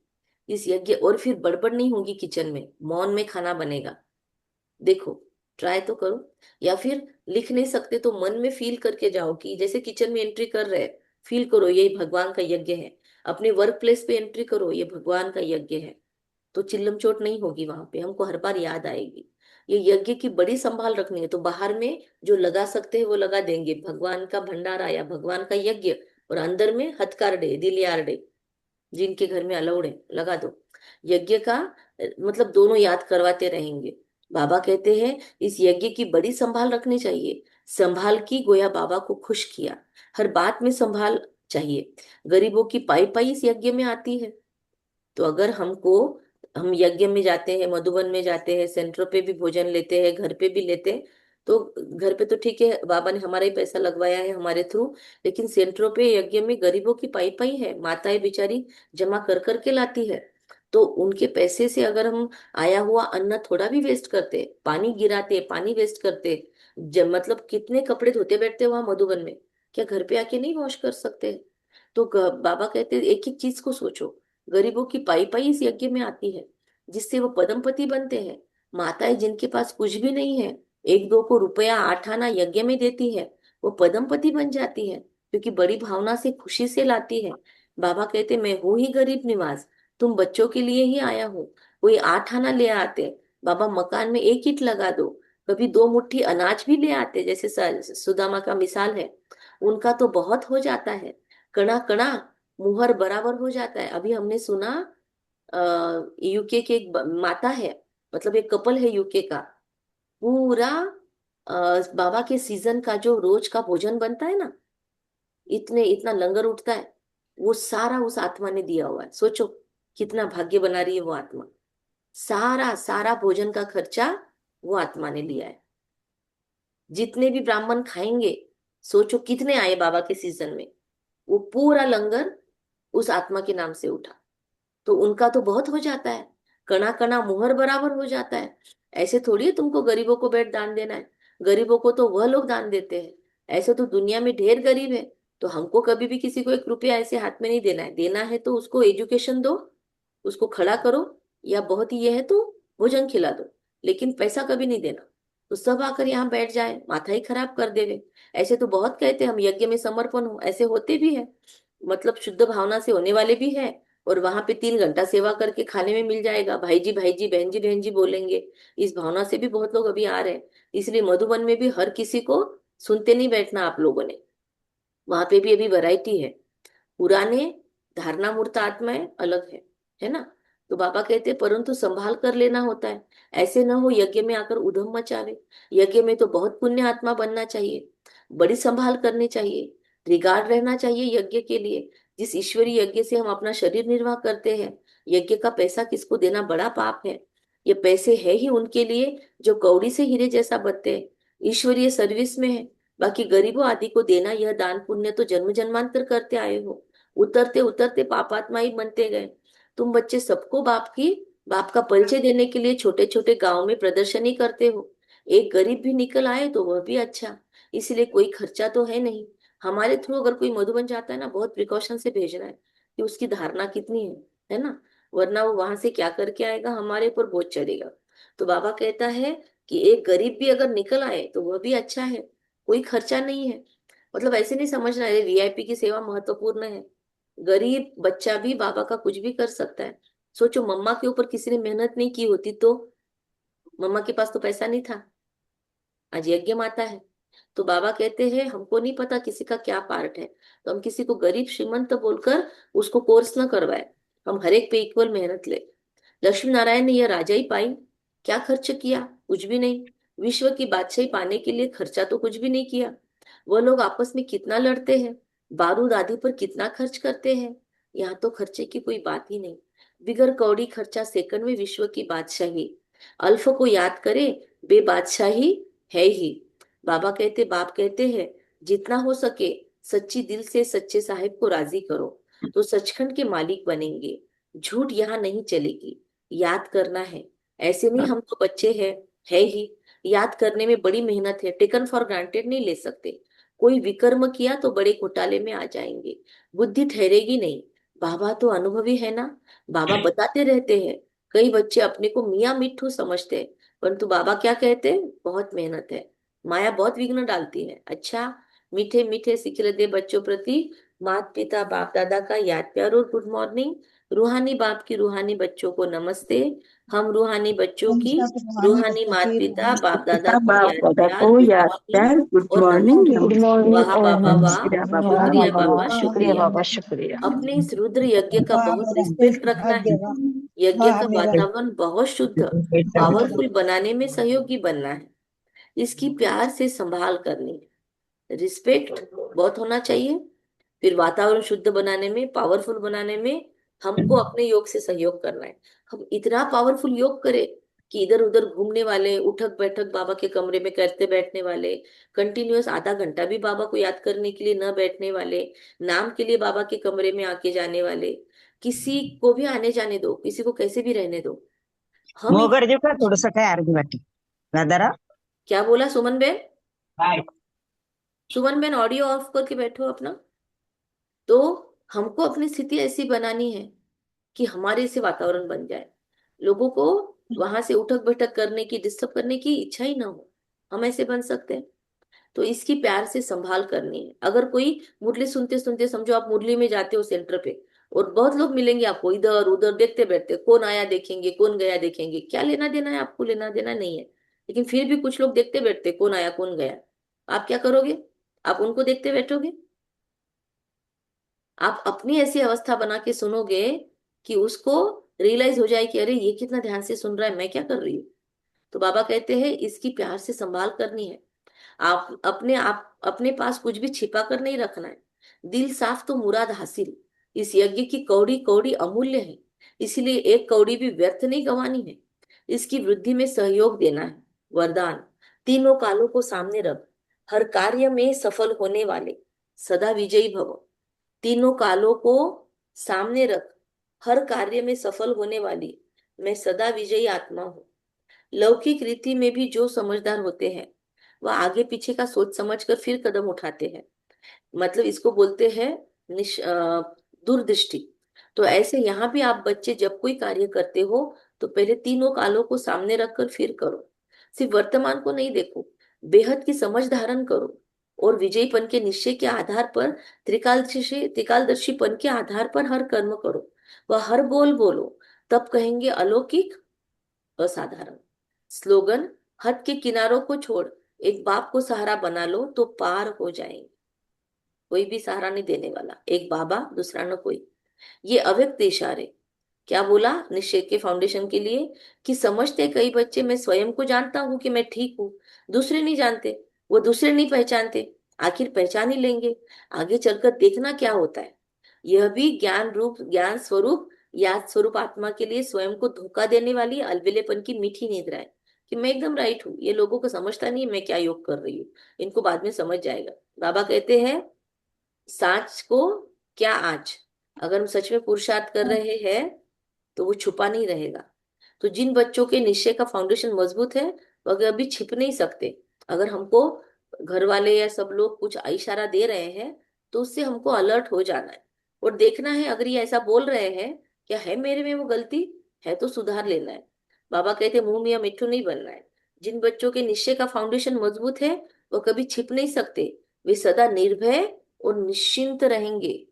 इस यज्ञ, और फिर बड़बड़ नहीं होगी किचन में, मौन में खाना बनेगा। देखो, ट्राई तो करो। या फिर लिख नहीं सकते तो मन में फील करके जाओ कि जैसे किचन में एंट्री कर रहे हैं, फील करो ये भगवान का यज्ञ है। अपने वर्क प्लेस पे एंट्री करो, ये भगवान का यज्ञ है, तो चिल्लम चोट नहीं होगी वहां पे, हमको हर बार याद आएगी। ये यज्ञ की बड़ी संभाल रखनी है, तो बाहर में जो लगा सकते हैं वो लगा देंगे, भगवान का भंडारा या भगवान का यज्ञ, और अंदर में हथकारडे दिलियारडे, जिनके घर में अलाउड है लगा दो। यज्ञ का मतलब दोनों याद करवाते रहेंगे। बाबा कहते हैं इस यज्ञ की बड़ी संभाल रखनी चाहिए, संभाल की गोया बाबा को खुश किया, हर बात में संभाल चाहिए। गरीबों की पाई पाई इस यज्ञ में आती है। तो अगर हमको, हम यज्ञ में जाते हैं, मधुबन में जाते हैं, सेंटरों पे भी भोजन लेते हैं, घर पे भी लेते हैं, तो घर पे तो ठीक है बाबा ने हमारा ही पैसा लगवाया है हमारे थ्रू, लेकिन सेंटरों पे यज्ञ में गरीबों की पाई पाई है, माताएं बेचारी जमा कर करके लाती है। तो उनके पैसे से अगर हम आया हुआ अन्न थोड़ा भी वेस्ट करते, पानी गिराते, पानी वेस्ट करते, मतलब कितने कपड़े धोते बैठते वहां मधुबन में, क्या घर पे आके नहीं वॉश कर सकते? तो बाबा कहते एक एक चीज को सोचो, गरीबों की पाई पाई इस यज्ञ में आती है, जिससे वो पदमपति बनते हैं। माताएं जिनके पास कुछ भी नहीं है, एक दो को रुपया 8 आना यज्ञ में देती है, वो पदमपति बन जाती है, क्योंकि बड़ी भावना से खुशी से लाती है। बाबा कहते मैं हूं ही गरीब निवास, तुम बच्चों के लिए ही आया हूँ। कोई 8 आना ले आते, बाबा मकान में एक ईंट लगा दो, कभी 2 मुट्ठी अनाज भी ले आते, जैसे सुदामा का मिसाल है। उनका तो बहुत हो जाता है, कणा कणा मुहर बराबर हो जाता है। अभी हमने सुना यूके के एक माता है, मतलब एक कपल है यूके का, पूरा बाबा के सीजन का जो रोज का भोजन बनता है ना, इतने इतना लंगर उठता है, वो सारा उस आत्मा ने दिया हुआ है। सोचो कितना भाग्य बना रही है वो आत्मा। सारा सारा भोजन का खर्चा वो आत्मा ने लिया है। जितने भी ब्राह्मण खाएंगे, सोचो कितने आए बाबा के सीजन में, वो पूरा लंगर उस आत्मा के नाम से उठा। तो उनका तो बहुत हो जाता है, कणा कणा मुहर बराबर हो जाता है। ऐसे थोड़ी है तुमको गरीबों को बैठ दान देना है, गरीबों को तो वह लोग दान देते हैं। ऐसे तो दुनिया में ढेर गरीब है, तो हमको कभी भी किसी को 1 रुपया ऐसे हाथ में नहीं देना है। देना है तो उसको एजुकेशन दो, उसको खड़ा करो, या बहुत ही यह है तो भोजन खिला दो, लेकिन पैसा कभी नहीं देना। तो सब आकर यहाँ बैठ जाए, माथा ही खराब कर देवे। ऐसे तो बहुत कहते हैं हम यज्ञ में समर्पण हो, ऐसे होते भी है, मतलब शुद्ध भावना से होने वाले भी है। और वहां पे 3 घंटा सेवा करके खाने में मिल जाएगा, भाई जी बहन जी बोलेंगे, इस भावना से भी बहुत लोग अभी आ रहे हैं। इसलिए मधुबन में भी हर किसी को सुनते नहीं बैठना आप लोगों ने, वहां पे भी अभी वैरायटी है। पुराने धारणा मूर्त आत्माएं अलग है ना। तो बाबा कहते परंतु संभाल कर लेना होता है, ऐसे न हो यज्ञ में आकर उधम मचावे। यज्ञ में तो बहुत पुण्य आत्मा बनना चाहिए, बड़ी संभाल करनी चाहिए, रिगार्ड रहना चाहिए यज्ञ के लिए। जिस ईश्वरीय यज्ञ से हम अपना शरीर निर्वाह करते हैं, यज्ञ का पैसा किसको देना बड़ा पाप है। ये पैसे है ही उनके लिए जो कौड़ी से हीरे जैसा बनते हैं, ईश्वरीय सर्विस में है। बाकी गरीबों आदि को देना, यह दान पुण्य तो जन्म जन्मांतर करते आए हो। उतरते उतरते पापात्मा ही बनते गए। तुम बच्चे सबको बाप का परिचय देने के लिए छोटे छोटे गांव में प्रदर्शनी करते हो। एक गरीब भी निकल आए तो वह भी अच्छा, इसलिए कोई खर्चा तो है नहीं। हमारे थ्रू अगर कोई मधुबन जाता है ना, बहुत प्रिकॉशन से भेजना है कि उसकी धारणा कितनी है ना, वरना वो वहां से क्या करके आएगा, हमारे ऊपर बोझ चढ़ेगा। तो बाबा कहता है कि एक गरीब भी अगर निकल आए तो वह भी अच्छा है, कोई खर्चा नहीं है। मतलब ऐसे नहीं समझना है वीआईपी की सेवा महत्वपूर्ण है, गरीब बच्चा भी बाबा का कुछ भी कर सकता है। सोचो मम्मा के ऊपर किसी ने मेहनत नहीं की होती तो, मम्मा के पास तो पैसा नहीं था, आज यज्ञ माता है। तो बाबा कहते हैं हमको नहीं पता किसी का क्या पार्ट है, तो हम किसी को गरीब श्रीमंत बोलकर उसको कोर्स न करवाए, हम हर एक पे इक्वल मेहनत ले। लक्ष्मी नारायण ने यह राजा ही पाई, क्या खर्च किया, कुछ भी नहीं। विश्व की बादशाही पाने के लिए खर्चा तो कुछ भी नहीं किया। वह लोग आपस में कितना लड़ते हैं, बारूद आदि पर कितना खर्च करते हैं, यहाँ तो खर्चे की कोई बात ही नहीं। बिगर कौड़ी खर्चा सेकंड में विश्व की बादशाही, अल्फ को याद करे बे बादशाही है ही। बाप कहते हैं जितना हो सके सच्ची दिल से सच्चे साहिब को राजी करो, तो सचखंड के मालिक बनेंगे। झूठ यहाँ नहीं चलेगी, याद करना है। ऐसे नहीं हम तो बच्चे हैं, है ही, याद करने में बड़ी मेहनत है, टेकन फॉर ग्रांटेड नहीं ले सकते। कोई विकर्म किया तो बड़े घोटाले में आ जाएंगे, बुद्धि ठहरेगी नहीं। बाबा तो अनुभवी है ना, बाबा बताते रहते हैं। कई बच्चे अपने को मियाँ मिट्ठू समझते हैं, परंतु बाबा क्या कहते हैं, बहुत मेहनत है, माया बहुत विघ्न डालती है। अच्छा, मीठे मीठे सिखिल दे बच्चों प्रति माता पिता बाप दादा का याद प्यार और गुड मॉर्निंग। रूहानी बाप की रूहानी बच्चों को नमस्ते। हम रूहानी बच्चों हम की सब रूहानी रूहानी बच्चों माता की पिता रूहानी बाप दादा पिता को बाप याद दादा प्यार को गुड याद मॉर्निंग प्यार गुड और मॉर्निंग नमस्ते। गुड नमस्ते। मॉर्निंग वाह और बाबा वाह, नमस्ते। शुक्रिया बाबा वाह शुक्रिया वाह बाबा वाह, शुक्रिया शुक्रिया। बाबा, शुक्रिया। अपने इस रुद्र यज्ञ का वाह बहुत मेरा रिस्पेक्ट रखना है। भाग्य, वाह यज्ञ वाह का मेरा वातावरण बहुत शुद्ध भाग्य। पावरफुल बनाने में सहयोगी बनना है, इसकी प्यार से संभाल करनी है, रिस्पेक्ट बहुत होना चाहिए। फिर वातावरण शुद्ध बनाने में, पावरफुल बनाने में हमको अपने योग से सहयोग करना है। हम इतना पावरफुल योग करें कि इधर उधर घूमने वाले, उठक बैठक बाबा के कमरे में करते बैठने वाले, कंटिन्यूअस आधा घंटा भी बाबा को याद करने के लिए न बैठने वाले, नाम के लिए बाबा के कमरे में आके जाने वाले, किसी को भी आने जाने दो, किसी को कैसे भी रहने दो। हम मोगर देऊ का थोडस काय अर्धी वाटी राधारा क्या बोला Suman ben? Bye Suman ben audio off करके बैठो अपना। तो हमको अपनी स्थिति ऐसी बनानी है कि हमारे से वातावरण बन जाए। लोगों को वहां से उठक बैठक करने की, डिस्टर्ब करने की इच्छा ही ना हो। हम ऐसे बन सकते हैं। तो इसकी प्यार से संभाल करनी है। अगर कोई मुरली सुनते सुनते, समझो आप मुरली में जाते हो सेंटर पे, और बहुत लोग मिलेंगे आपको, इधर उधर देखते बैठते, कौन आया देखेंगे, कौन गया देखेंगे, क्या लेना देना है आपको, लेना देना नहीं है। लेकिन फिर भी कुछ लोग देखते बैठते, कौन आया कौन गया। आप क्या करोगे? आप उनको देखते बैठोगे? आप अपनी ऐसी अवस्था बना के सुनोगे कि उसको रियलाइज हो जाए कि अरे ये कितना ध्यान से सुन रहा है, मैं क्या कर रही हूँ। तो बाबा कहते हैं इसकी प्यार से संभाल करनी है। आप अपने पास कुछ भी छिपा कर नहीं रखना है। दिल साफ तो मुराद हासिल। इस यज्ञ की कौड़ी कौड़ी अमूल्य है, इसीलिए एक कौड़ी भी व्यर्थ नहीं गंवानी है। इसकी वृद्धि में सहयोग देना है। वरदान, तीनों कालों को सामने रख, हर कार्य में सफल होने वाले, सदा विजयी भव। तीनों कालों को सामने रख, हर कार्य में सफल होने वाली मैं सदा विजयी आत्मा हूँ। लौकिक रीति में भी जो समझदार होते हैं वह आगे पीछे का सोच समझ कर फिर कदम उठाते हैं। मतलब इसको बोलते हैं दूरदृष्टि। तो ऐसे यहाँ भी आप बच्चे जब कोई कार्य करते हो तो पहले तीनों कालों को सामने रखकर फिर करो। सिर्फ वर्तमान को नहीं देखो, बेहद की समझ धारण करो, और विजयीपन के निश्चय के आधार पर, त्रिकालदर्शीपन के आधार पर हर कर्म करो। वह हर बोल बोलो, तब कहेंगे अलौकिक, असाधारण। स्लोगन, हद के किनारों को छोड़, एक बाप को सहारा बना लो तो पार हो जाएंगे। कोई भी सहारा नहीं देने वाला, एक बाबा, दूसरा न कोई। ये अव्यक्त इशारे। क्या बोला निश्चय के फाउंडेशन के लिए? कि समझते कई बच्चे मैं स्वयं को जानता हूं कि मैं ठीक हूँ, दूसरे नहीं जानते, वो दूसरे नहीं पहचानते। आखिर पहचान ही लेंगे, आगे चलकर देखना क्या होता है। यह भी ज्ञान रूप, ज्ञान स्वरूप, याद स्वरूप आत्मा के लिए स्वयं को धोखा देने वाली अलबेलेपन की मीठी निद्रा है कि मैं एकदम राइट हूँ, ये लोगों को समझता नहीं है मैं क्या योग कर रही हूँ, इनको बाद में समझ जाएगा। बाबा कहते हैं साच को क्या आज, अगर हम सच में पुरुषार्थ कर रहे हैं तो वो छुपा नहीं रहेगा। तो जिन बच्चों के निश्चय का फाउंडेशन मजबूत है वो अभी छिप नहीं सकते। अगर हमको घर वाले या सब लोग कुछ इशारा दे रहे हैं तो उससे हमको अलर्ट हो जाना है और देखना है, अगर ये ऐसा बोल रहे हैं क्या है मेरे में वो गलती है तो सुधार लेना है। बाबा कहते मुंह मियां मिट्ठू नहीं बनना है। जिन बच्चों के निश्चय का फाउंडेशन मजबूत है वो कभी छिप नहीं सकते, वे सदा निर्भय और निश्चिंत रहेंगे।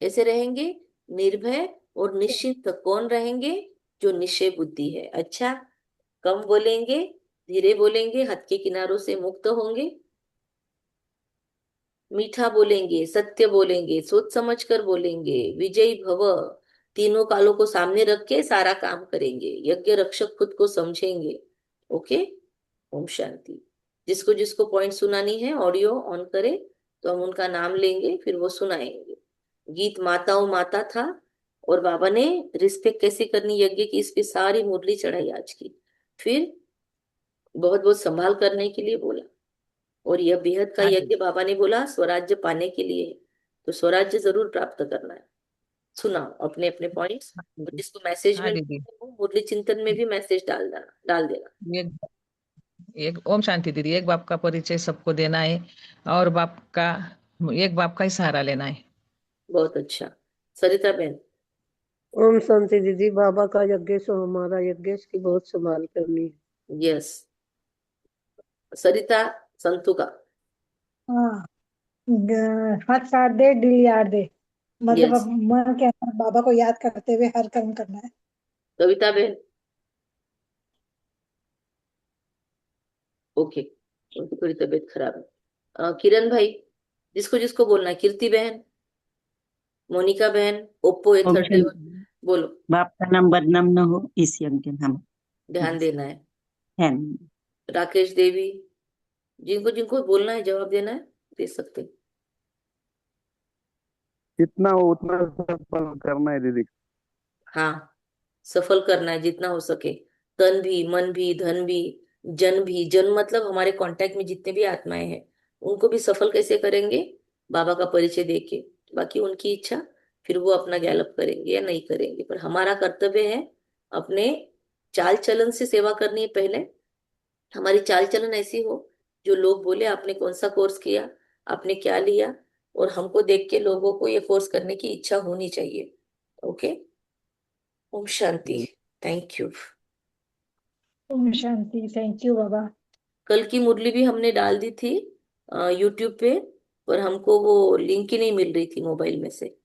ऐसे रहेंगे निर्भय और निश्चिंत। कौन रहेंगे? जो निश्चय बुद्धि है। अच्छा, कम बोलेंगे, धीरे बोलेंगे, हद के किनारों से मुक्त होंगे, मीठा बोलेंगे, सत्य बोलेंगे, सोच समझ कर बोलेंगे, विजयी भव। तीनों कालों को सामने रख के सारा काम करेंगे, यज्ञ रक्षक खुद को समझेंगे। ओके, ओम शांति। जिसको जिसको पॉइंट सुनानी है ऑडियो ऑन करे तो हम उनका नाम लेंगे, फिर वो सुनाएंगे। गीत माताओं माता था, और बाबा ने रिस्पेक्ट कैसे करनी यज्ञ की इस पे सारी मुरली चढ़ाई आज की। फिर बहुत बहुत संभाल करने के लिए बोला। और यह बेहद का हाँ यज्ञ दीदी। बाबा ने बोला स्वराज्य पाने के लिए है, तो स्वराज्य जरूर प्राप्त करना है। सुनाओ अपने अपने पॉइंट्स, हाँ और दीदी। जिसको मैसेज हाँ में दीदी। वो मुरली चिंतन में भी मैसेज डाल देना। एक एक ओम शांति दीदी। एक बाप का परिचय सबको देना है, और बाप का, एक बाप का ही सहारा लेना है। बहुत अच्छा। सरिता बहन। ओम शांति दीदी। बाबा का यज्ञ सो हमारा यज्ञ की बहुत संभाल करनी है। यस, सरिता संतु का। हाँ, हाथ साथ दे दिल याद दे, मतलब यस, अब मन के अंदर बाबा को याद करते हुए हर कर्म करना है। कविता बहन। ओके, उनकी थोड़ी तबीयत खराब है। किरण भाई, जिसको जिसको बोलना है, कीर्ति बहन, मोनिका बहन, ओप्पो ओम A31, शांति। बोलो। बाप का नाम बदनाम न हो इस यज्ञ में हम ध्यान देना है। है। राकेश देवी, जिनको जिनको बोलना है जवाब देना है दे सकते हैं। जितना हो उतना सफल करना है दीदी। हाँ, सफल करना है जितना हो सके, तन भी, मन भी, धन भी, जन भी। जन मतलब हमारे कांटेक्ट में जितने भी आत्माएं हैं उनको भी सफल कैसे करेंगे? बाबा का परिचय देके। बाकी उनकी इच्छा, फिर वो अपना गैलअप करेंगे या नहीं करेंगे, पर हमारा कर्तव्य है अपने चाल चलन से सेवा करनी है पहले। हमारी चाल चलन ऐसी हो जो लोग बोले आपने कौन सा कोर्स किया, आपने क्या लिया, और हमको देख के लोगों को ये कोर्स करने की इच्छा होनी चाहिए। ओके, ओम शांति। Thank you. ओम शांति। थैंक यू बाबा। कल की मुरली भी हमने डाल दी थी यूट्यूब पे, पर हमको वो लिंक ही नहीं मिल रही थी मोबाइल में से।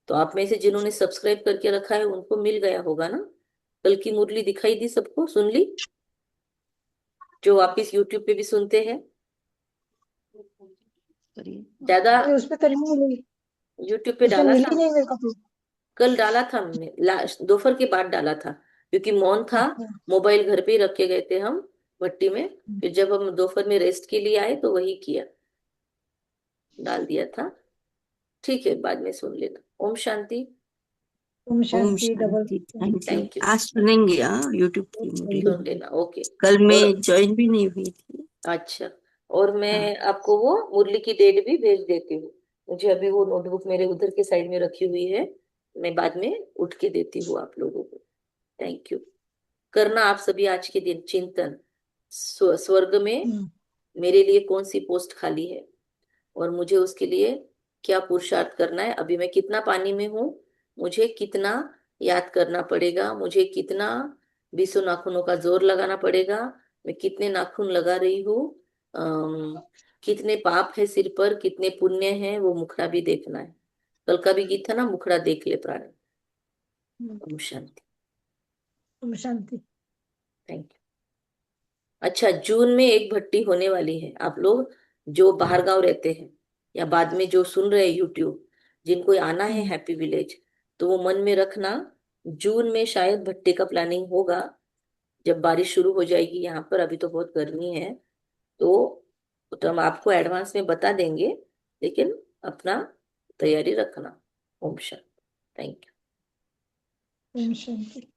तो आप में से जिन्होंने सब्सक्राइब करके रखा है उनको मिल गया होगा ना? कल की मुरली दिखाई दी सबको? सुन ली? जो वापिस यूट्यूब पे भी सुनते हैं, ज्यादा ये उस पे तो नहीं मिली, यूट्यूब पे उसमें डाला मिली था। नहीं मेरे को तो। कल डाला था हमने, लास्ट दोपहर के बाद डाला था, क्योंकि मौन था। अच्छा। मोबाइल घर पे ही रख के गए थे हम भट्टी में। फिर जब हम दोपहर में रेस्ट के लिए आए तो वही किया, डाल दिया था। ठीक है, बाद में सुन लेना। ओम शांति। ओम ओम शांति। डबल शांति। Thank you. Thank you. आज सुनेंगे यूट्यूब की मुरली। सुन लेना, ओके। कल मैं और ज्वाइन भी नहीं हुई थी। अच्छा, और हाँ। मैं आपको वो मुरली की डेट भी भेज देती हूँ। मुझे अभी वो नोटबुक मेरे उधर के साइड में रखी हुई है, मैं बाद में उठ के देती हूँ आप लोगों को। Thank you. करना आप सभी आज के दिन चिंतन, स्वर्ग में मेरे लिए कौन सी पोस्ट खाली है और मुझे उसके लिए क्या पुरुषार्थ करना है। अभी मैं कितना पानी में हूँ, मुझे कितना याद करना पड़ेगा, मुझे कितना 20 नाखूनों का जोर लगाना पड़ेगा, मैं कितने नाखून लगा रही हूँ, कितने पाप है सिर पर, कितने पुण्य है, वो मुखड़ा भी देखना है। कल का भी गीत था ना, मुखड़ा देख ले प्राण। ओम शांति। ओम शांति। Thank you. अच्छा, जून में एक भट्टी होने वाली है। आप लोग जो बाहर गांव रहते हैं या बाद में जो सुन रहे हैं यूट्यूब, जिनको आना है हैप्पी विलेज, तो वो मन में रखना। जून में शायद भट्टी का प्लानिंग होगा, जब बारिश शुरू हो जाएगी यहाँ पर। अभी तो बहुत गर्मी है, तो हम आपको एडवांस में बता देंगे, लेकिन अपना तैयारी रखना। ओम शांति। Thank you. ओम शांति।